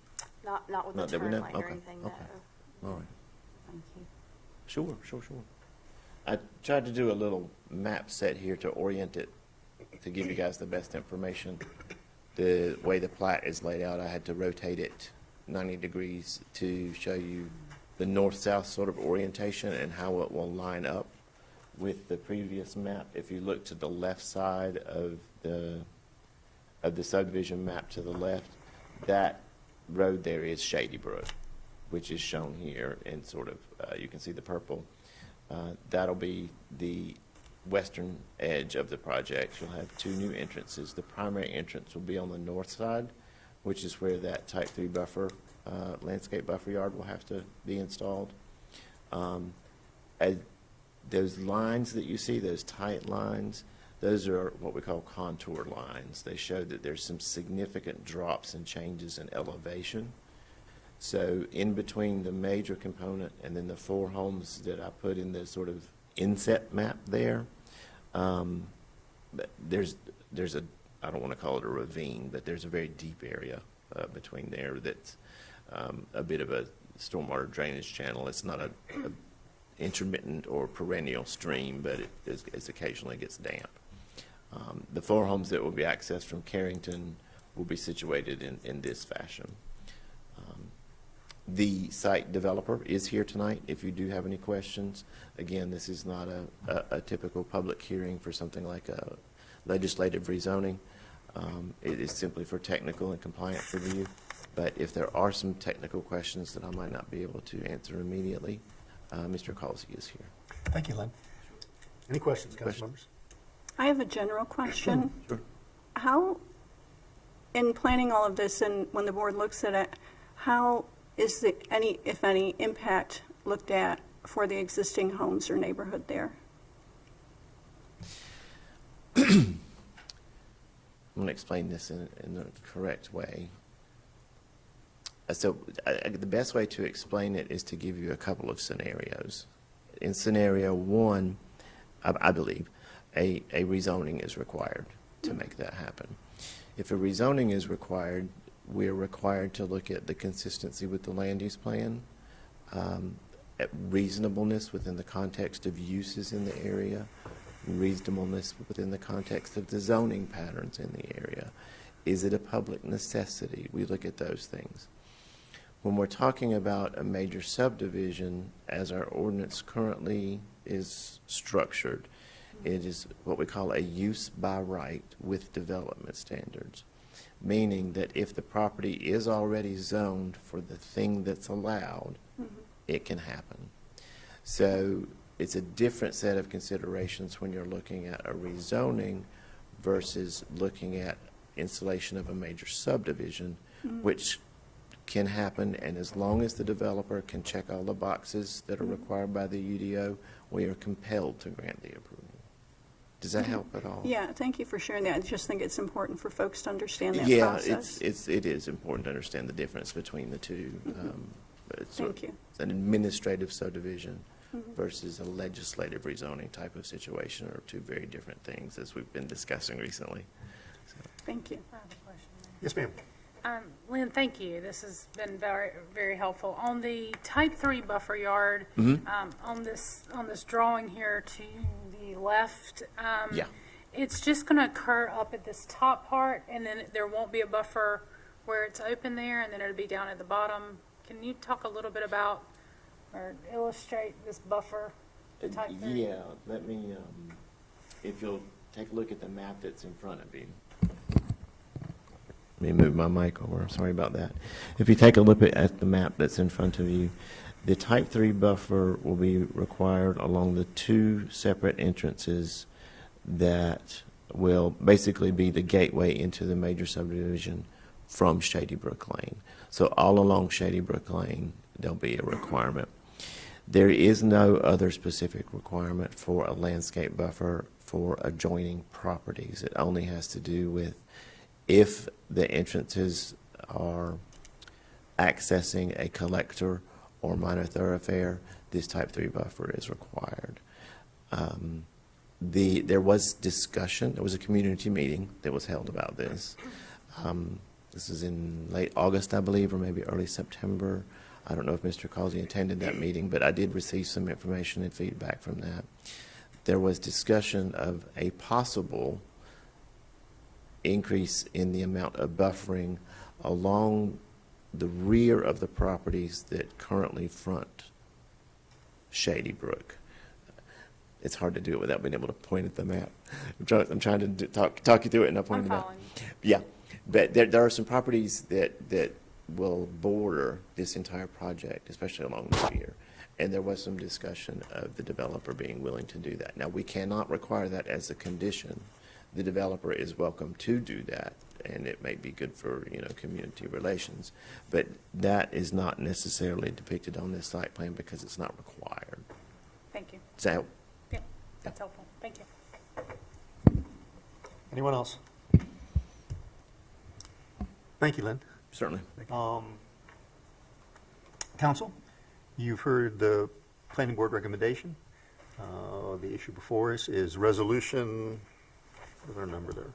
Not with Not the that we turn know? lane or Okay, anything, okay. no. All right. Thank you. Sure. I tried to do a little map set here to orient it, to give you guys the best information. The way the plat is laid out, I had to rotate it 90 degrees to show you the north-south sort of orientation and how it will line up with the previous map. If you look to the left side of the subdivision map to the left, that road there is Shady Brook, which is shown here in sort of, you can see the purple. That'll be the western edge of the project. You'll have two new entrances. The primary entrance will be on the north side, which is where that type 3 buffer, landscape buffer yard will have to be installed. Those lines that you see, those tight lines, those are what we call contour lines. They show that there's some significant drops and changes in elevation. So in between the major component and then the 4 homes that I put in the sort of inset map there, there's a, I don't want to call it a ravine, but there's a very deep area between there that's a bit of a stormwater drainage channel. It's not a intermittent or perennial stream, but it occasionally gets damp. The 4 homes that will be accessed from Carrington will be situated in this fashion. The site developer is here tonight if you do have any questions. Again, this is not a typical public hearing for something like a legislative rezoning. It is simply for technical and compliance review. But if there are some technical questions that I might not be able to answer immediately, Mr. Causey is here. Thank you, Lynn. Any questions, council members? I have a general question. Sure. How, in planning all of this and when the board looks at it, how is the any, if any, impact looked at for the existing homes or neighborhood there? I'm going to explain this in the correct way. So the best way to explain it is to give you a couple of scenarios. In scenario 1, I believe, a rezoning is required to make that happen. If a rezoning is required, we're required to look at the consistency with the land use plan, at reasonableness within the context of uses in the area, reasonableness within the context of the zoning patterns in the area. Is it a public necessity? We look at those things. When we're talking about a major subdivision, as our ordinance currently is structured, it is what we call a use by right with development standards, meaning that if the property is already zoned for the thing that's allowed, it can happen. So it's a different set of considerations when you're looking at a rezoning versus looking at installation of a major subdivision, which can happen, and as long as the developer can check all the boxes that are required by the UDO, we are compelled to grant the approval. Does that help at all? Yeah, thank you for sharing that. I just think it's important for folks to understand that Yeah, process. it is important to understand the difference between the two. But it's Thank you. It's an administrative subdivision versus a legislative rezoning type of situation are two very different things, as we've been discussing recently. So, Thank you. I have a question there. Yes, ma'am. Lynn, thank you. This has been very, very helpful. On the type 3 buffer yard, on this drawing here to the left, Yeah. it's just going to occur up at this top part, and then there won't be a buffer where it's open there, and then it'll be down at the bottom. Can you talk a little bit about or illustrate this buffer type 3? Yeah, let me, if you'll take a look at the map that's in front of you. Let me move my mic over. I'm sorry about that. If you take a look at the map that's in front of you, the type 3 buffer will be required along the 2 separate entrances that will basically be the gateway into the major subdivision from Shady Brook Lane. So all along Shady Brook Lane, there'll be a requirement. There is no other specific requirement for a landscape buffer for adjoining properties. It only has to do with if the entrances are accessing a collector or minor thoroughfare, this type 3 buffer is required. There was discussion, there was a community meeting that was held about this. This is in late August, I believe, or maybe early September. I don't know if Mr. Causey attended that meeting, but I did receive some information and feedback from that. There was discussion of a possible increase in the amount of buffering along the rear of the properties that currently front Shady Brook. It's hard to do it without being able to point at the map. I'm trying to talk you through it and not point at the map. following. Yeah, but there are some properties that will border this entire project, especially along the rear. And there was some discussion of the developer being willing to do that. Now, we cannot require that as a condition. The developer is welcome to do that, and it may be good for, community relations. But that is not necessarily depicted on this site plan because it's not required. Thank you. Does that help? Yeah, that's helpful. Thank you. Anyone else? Thank you, Lynn. Certainly. Council, you've heard the planning board recommendation. The issue before us is resolution, what's our number there?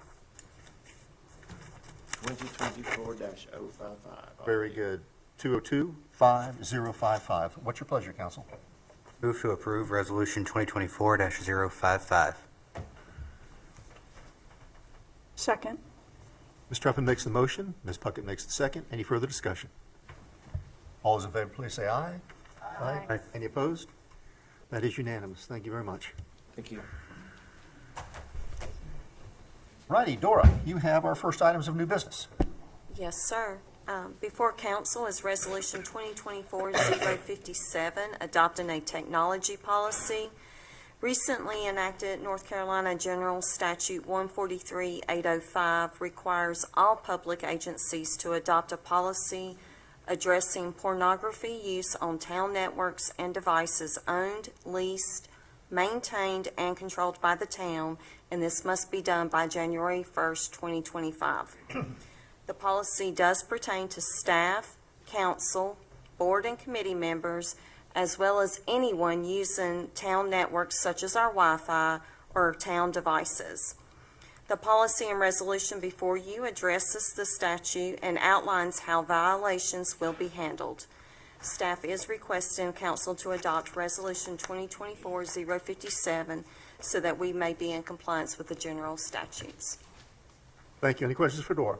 2024-055. Very good. 202-5055. What's your pleasure, council? Move to approve Resolution 2024-055. Second. Ms. Truffin makes the motion. Ms. Puckett makes the second. Any further discussion? All those in favor, please say aye. Aye. Any opposed? That is unanimous. Thank you very much. Thank you. Righty, Dora, you have our first items of new business. Yes, sir. Before council is Resolution 2024-057, adopting a technology policy. Recently enacted North Carolina General Statute 143-805 requires all public agencies to adopt a policy addressing pornography use on town networks and devices owned, leased, maintained, and controlled by the town, and this must be done by January 1st, 2025. The policy does pertain to staff, council, board and committee members, as well as anyone using town networks such as our Wi-Fi or town devices. The policy and resolution before you addresses the statute and outlines how violations will be handled. Staff is requesting council to adopt Resolution 2024-057 so that we may be in compliance with the general statutes. Thank you. Any questions for Dora?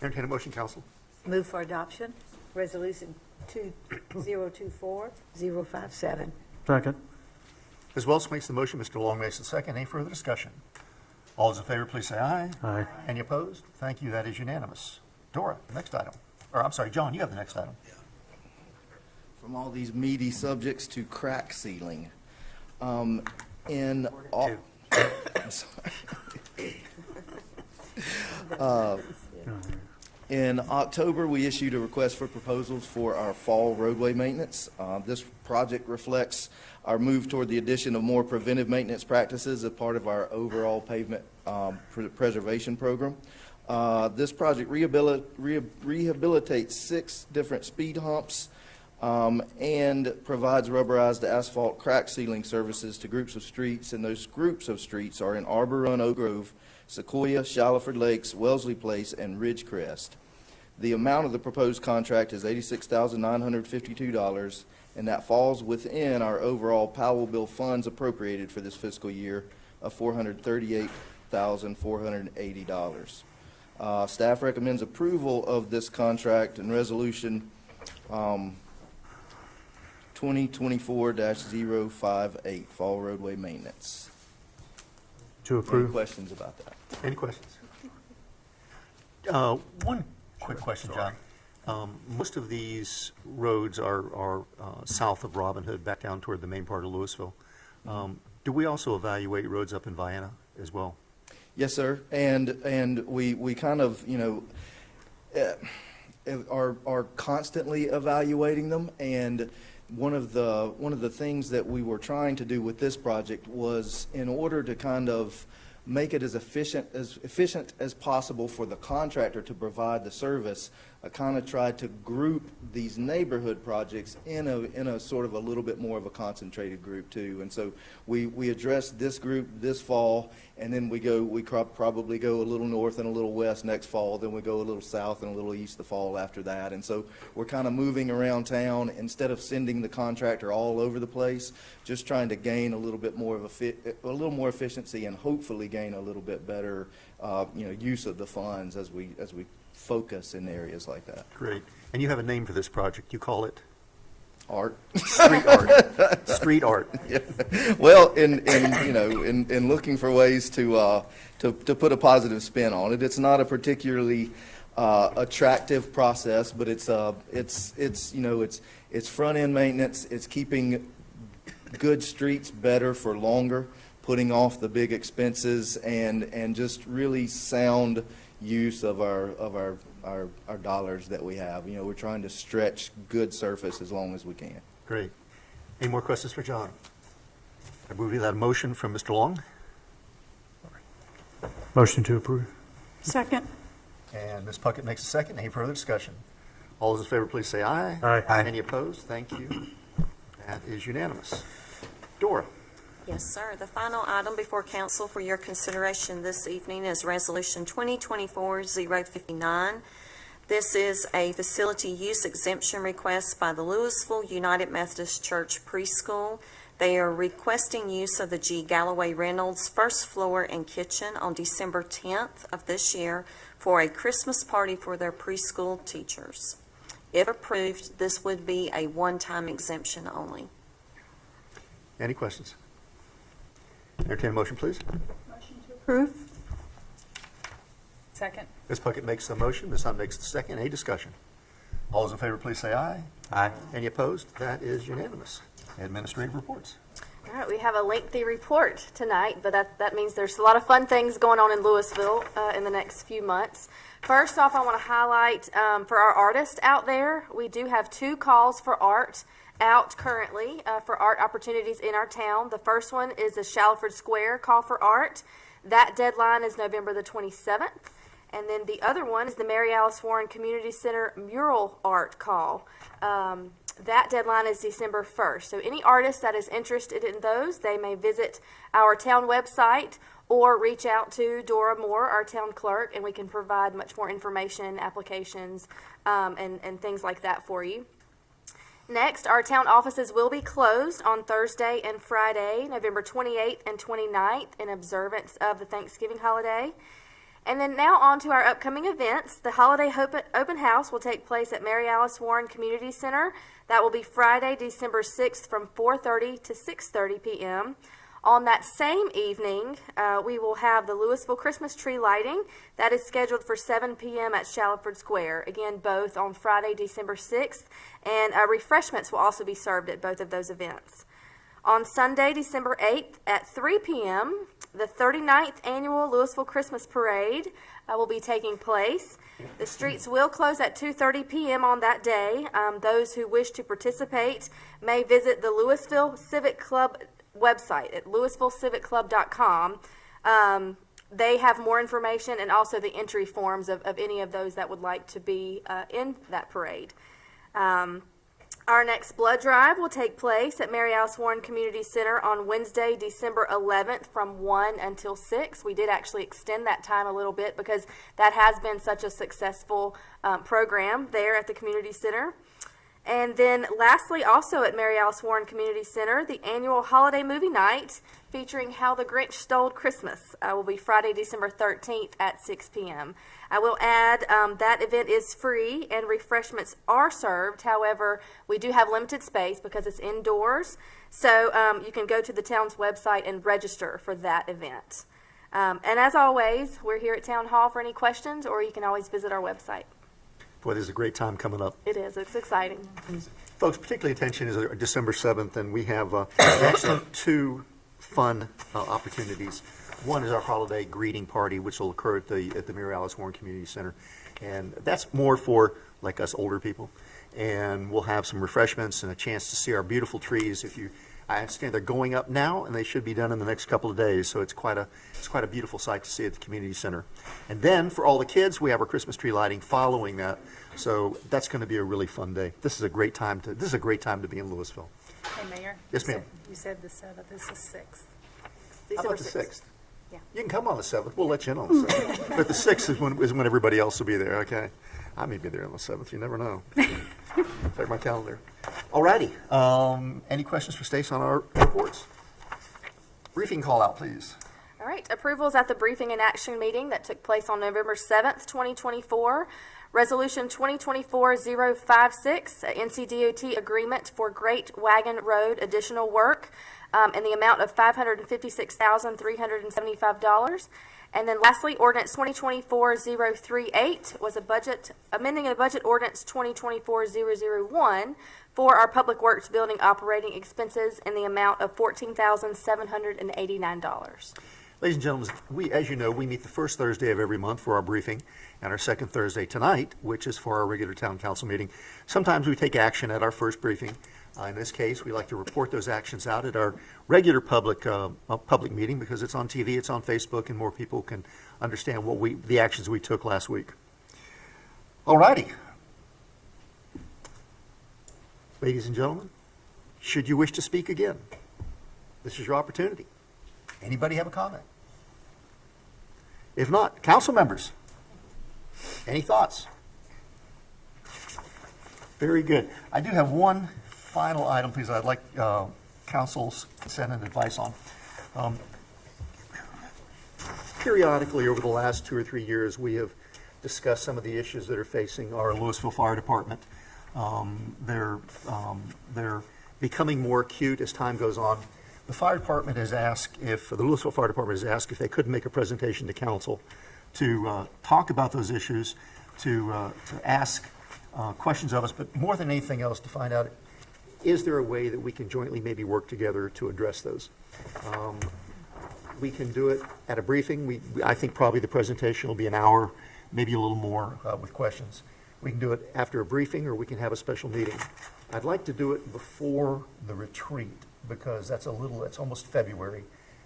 Entertain a motion, council. Move for adoption, Resolution 2024-057. Second. Ms. Welch makes the motion. Mr. Long makes the second. Any further discussion? All those in favor, please say aye. Aye. Any opposed? Thank you. That is unanimous. Dora, next item. Or, I'm sorry, John, you have the next item. From all these meaty subjects to crack sealing. I'm sorry. In October, we issued a request for proposals for our fall roadway maintenance. This project reflects our move toward the addition of more preventive maintenance practices as part of our overall pavement preservation program. This project rehabilitates 6 different speed humps and provides rubberized asphalt crack sealing services to groups of streets, and those groups of streets are in Arbor Run, Oak Grove, Sequoia, Shallowford Lakes, Wellesley Place, and Ridgecrest. The amount of the proposed contract is $86,952, and that falls within our overall Powell bill funds appropriated for this fiscal year of $438,480. Staff recommends approval of this contract and resolution 2024-058, fall roadway maintenance. To Any approve. questions about that? Any questions? One quick question, John. Most of these roads are south of Robin Hood, back down toward the main part of Lewisville. Do we also evaluate roads up in Vienna as well? Yes, sir. And we kind of, are constantly evaluating them, and one of the things that we were trying to do with this project was, in order to kind of make it as efficient as possible for the contractor to provide the service, I kind of tried to group these neighborhood projects in a sort of a little bit more of a concentrated group too. And so we addressed this group this fall, and then we probably go a little north and a little west next fall, then we go a little south and a little east the fall after that. And so we're kind of moving around town instead of sending the contractor all over the place, just trying to gain a little bit more of a little more efficiency and hopefully gain a little bit better use of the funds as we focus in areas like that. Great. And you have a name for this project. You call it? Art. Street art. Street art. Yeah. Well, in looking for ways to put a positive spin on it, it's not a particularly attractive process, but it's front end maintenance. It's keeping good streets better for longer, putting off the big expenses, and just really sound use of our dollars that we have. We're trying to stretch good surface as long as we can. Great. Any more questions for John? I move that motion from Mr. Long. Motion to approve. Second. And Ms. Puckett makes a second. Any further discussion? All those in favor, please say aye. Aye. Aye. Any opposed? Thank you. That is unanimous. Dora. Yes, sir. The final item before council for your consideration this evening is Resolution 2024-059. This is a facility use exemption request by the Lewisville United Methodist Church Preschool. They are requesting use of the G. Galloway Reynolds first floor and kitchen on December 10th of this year for a Christmas party for their preschool teachers. If approved, this would be a one-time exemption only. Any questions? Entertain a motion, please. Approve. Second. Ms. Puckett makes the motion. Ms. Hunt makes the second. Any discussion? All those in favor, please say aye. Aye. Any opposed? That is unanimous. Administrative reports. All right, we have a lengthy report tonight, but that means there's a lot of fun things going on in Lewisville in the next few months. First off, I want to highlight for our artists out there, we do have 2 calls for art out currently for art opportunities in our town. The first one is the Shalford Square Call for Art. That deadline is November the 27th. And then the other one is the Mary Alice Warren Community Center Mural Art Call. That deadline is December 1st. So any artist that is interested in those, they may visit our town website or reach out to Dora Moore, our town clerk, and we can provide much more information, applications, and things like that for you. Next, our town offices will be closed on Thursday and Friday, November 28th and 29th, in observance of the Thanksgiving holiday. And then now on to our upcoming events. The Holiday Open House will take place at Mary Alice Warren Community Center. That will be Friday, December 6th from 4:30 to 6:30 p.m. On that same evening, we will have the Lewisville Christmas tree lighting. That is scheduled for 7 p.m. at Shalford Square. Again, both on Friday, December 6th, and refreshments will also be served at both of those events. On Sunday, December 8th at 3 p.m., the 39th Annual Lewisville Christmas Parade will be taking place. The streets will close at 2:30 p.m. on that day. Those who wish to participate may visit the Lewisville Civic Club website at lewisvillecivicClub.com. They have more information and also the entry forms of any of those that would like to be in that parade. Our next blood drive will take place at Mary Alice Warren Community Center on Wednesday, December 11th from 1 until 6. We did actually extend that time a little bit because that has been such a successful program there at the community center. And then lastly, also at Mary Alice Warren Community Center, the annual holiday movie night featuring How the Grinch Stole Christmas will be Friday, December 13th at 6 p.m. I will add that event is free and refreshments are served. However, we do have limited space because it's indoors. So you can go to the town's website and register for that event. And as always, we're here at Town Hall for any questions, or you can always visit our website. Boy, there's a great time coming up. It is. It's exciting. Folks, particularly attention is December 7th, and we have actually 2 fun opportunities. One is our holiday greeting party, which will occur at the Mary Alice Warren Community Center. And that's more for like us older people. And we'll have some refreshments and a chance to see our beautiful trees. I understand they're going up now, and they should be done in the next couple of days. So it's quite a beautiful sight to see at the community center. And then for all the kids, we have our Christmas tree lighting following that. So that's going to be a really fun day. This is a great time to be in Lewisville. Hey, Mayor? Yes, ma'am. You said the 7th, this is 6th. How about the 6th? Yeah. You can come on the 7th. We'll let you in on the 7th. But the 6th is when everybody else will be there, okay? I may be there on the 7th. You never know. Check my calendar. All righty. Any questions for Stace on our reports? Briefing call out, please. All right, approvals at the briefing and action meeting that took place on November 7th, 2024. Resolution 2024-056, NCDOT agreement for Great Wagon Road additional work in the amount of $556,375. And then lastly, ordinance 2024-038 was amending a budget ordinance 2024-001 for our public works building operating expenses in the amount of $14,789. Ladies and gentlemen, as you know, we meet the first Thursday of every month for our briefing, and our second Thursday tonight, which is for our regular town council meeting. Sometimes we take action at our first briefing. In this case, we like to report those actions out at our regular public meeting because it's on TV, it's on Facebook, and more people can understand the actions we took last week. All righty. Ladies and gentlemen, should you wish to speak again, this is your opportunity. Anybody have a comment? If not, council members, any thoughts? Very good. I do have one final item, please, I'd like council's consent and advice on. Periodically, over the last 2 or 3 years, we have discussed some of the issues that are facing our Lewisville Fire Department. They're becoming more acute as time goes on. The fire department has asked the Lewisville Fire Department has asked if they could make a presentation to council to talk about those issues, to ask questions of us, but more than anything else, to find out, is there a way that we can jointly maybe work together to address those? We can do it at a briefing. I think probably the presentation will be an hour, maybe a little more with questions. We can do it after a briefing, or we can have a special meeting. I'd like to do it before the retreat, because it's almost February,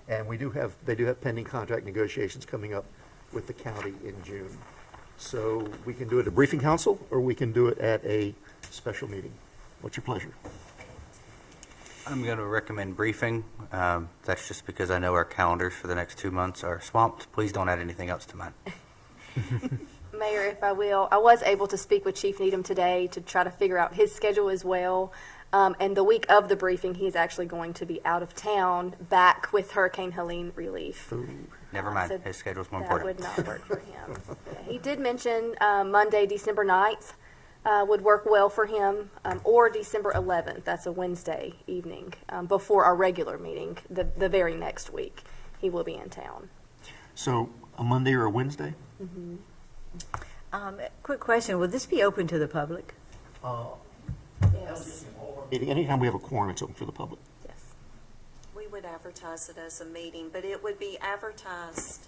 and they do have pending contract negotiations coming up with the county in June. So we can do it at a briefing council, or we can do it at a special meeting. What's your pleasure? I'm going to recommend briefing. That's just because I know our calendars for the next 2 months are swamped. Please don't add anything else to mine. Mayor, if I will, I was able to speak with Chief Needham today to try to figure out his schedule as well. And the week of the briefing, he's actually going to be out of town, back with Hurricane Helene relief. Never mind. So His schedule's more that important. would not work for him. Yeah, he did mention Monday, December 9th would work well for him, or December 11th. That's a Wednesday evening before our regular meeting, the very next week. He will be in town. So a Monday or a Wednesday? Mm-hmm. Quick question, will this be open to the public? Yes. Anytime we have a quorum, it's open for the public. Yes. We would advertise it as a meeting, but it would be advertised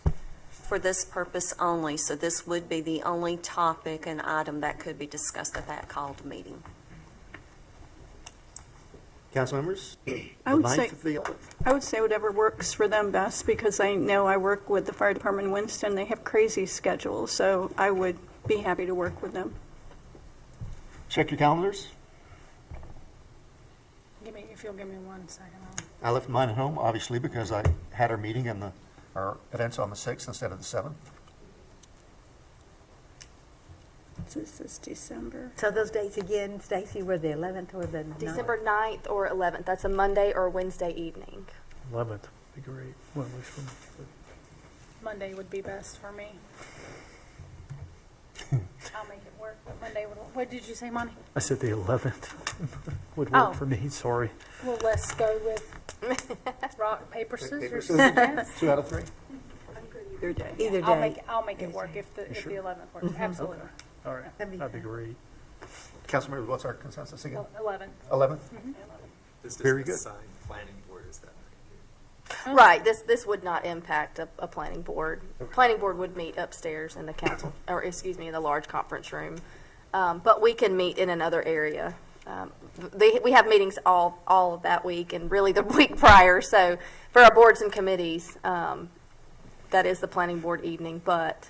for this purpose only. So this would be the only topic and item that could be discussed at that called meeting. Council members? I would The say- 9th of the 11th. I would say whatever works for them best, because I know I work with the fire department in Winston. They have crazy schedules, so I would be happy to work with them. Check your calendars. If you'll give me 1 second. I left mine at home, obviously, because I had our meeting and our events on the 6th instead of the 7th. This is December. So those dates again, Stacy, were the 11th or the 9th? December 9th or 11th. That's a Monday or Wednesday evening. 11th would be great. Well, at least for me. Monday would be best for me. I'll make it work, but Monday would, what did you say, Monty? I said the 11th would Oh. work for me, sorry. Well, let's go with rock, paper, scissors. scissors. Yes. 2 out of 3? Either day. Either I'll day. make it work if the 11th works, absolutely. All right, that'd be great. Council members, what's our consensus again? 11. 11th? This Very is good. assigned planning board, is that? Right. This would not impact a planning board. Planning board would meet upstairs in the council, or excuse me, in the large conference room. but we can meet in another area. We have meetings all of that week and really the week prior. So for our boards and committees, that is the planning board evening, but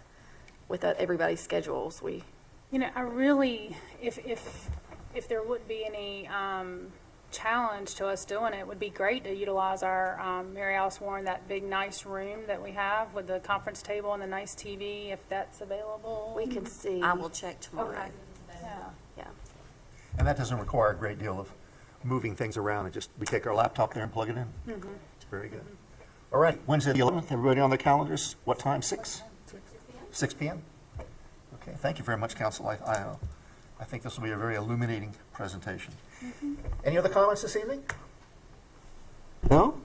with everybody's schedules, we. I really, if there would be any challenge to us doing it, would be great to utilize our Mary Alice Warren, that big nice room that we have with the conference table and the nice TV, if that's available. We can see. I will check tomorrow. Okay. Yeah. And that doesn't require a great deal of moving things around. We take our laptop there and plug it in. It's very good. All right, Wednesday the 11th, everybody on the calendars, what time, 6? 6 p.m.? Okay, thank you very much, Council. I think this will be a very illuminating presentation. Any other comments this evening? No?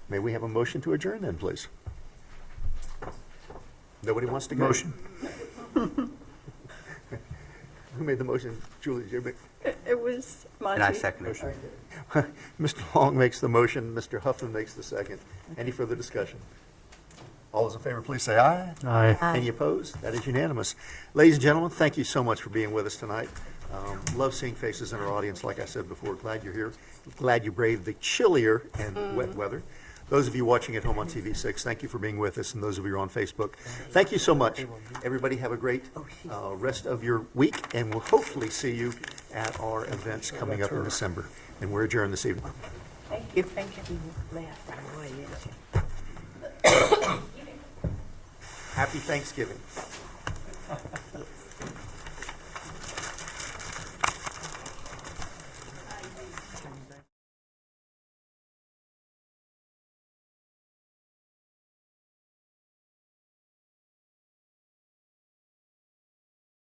May we have a motion to adjourn then, please? Nobody wants to go? Motion. Who made the motion? Julie, did you make? It was Monty. And I second it. Mr. Long makes the motion, Mr. Huffman makes the second. Any further discussion? All those in favor, please say aye. Aye. Any opposed? That is unanimous. Ladies and gentlemen, thank you so much for being with us tonight. Love seeing faces in our audience, like I said before. Glad you're here. Glad you braved the chillier and wet weather. Those of you watching at home on TV6, thank you for being with us, and those of you on Facebook, thank you so much. Everybody have a great rest of your week, and we'll hopefully see you at our events coming up in December. And we're adjourned this evening. Thank you. Thank you. Happy Thanksgiving.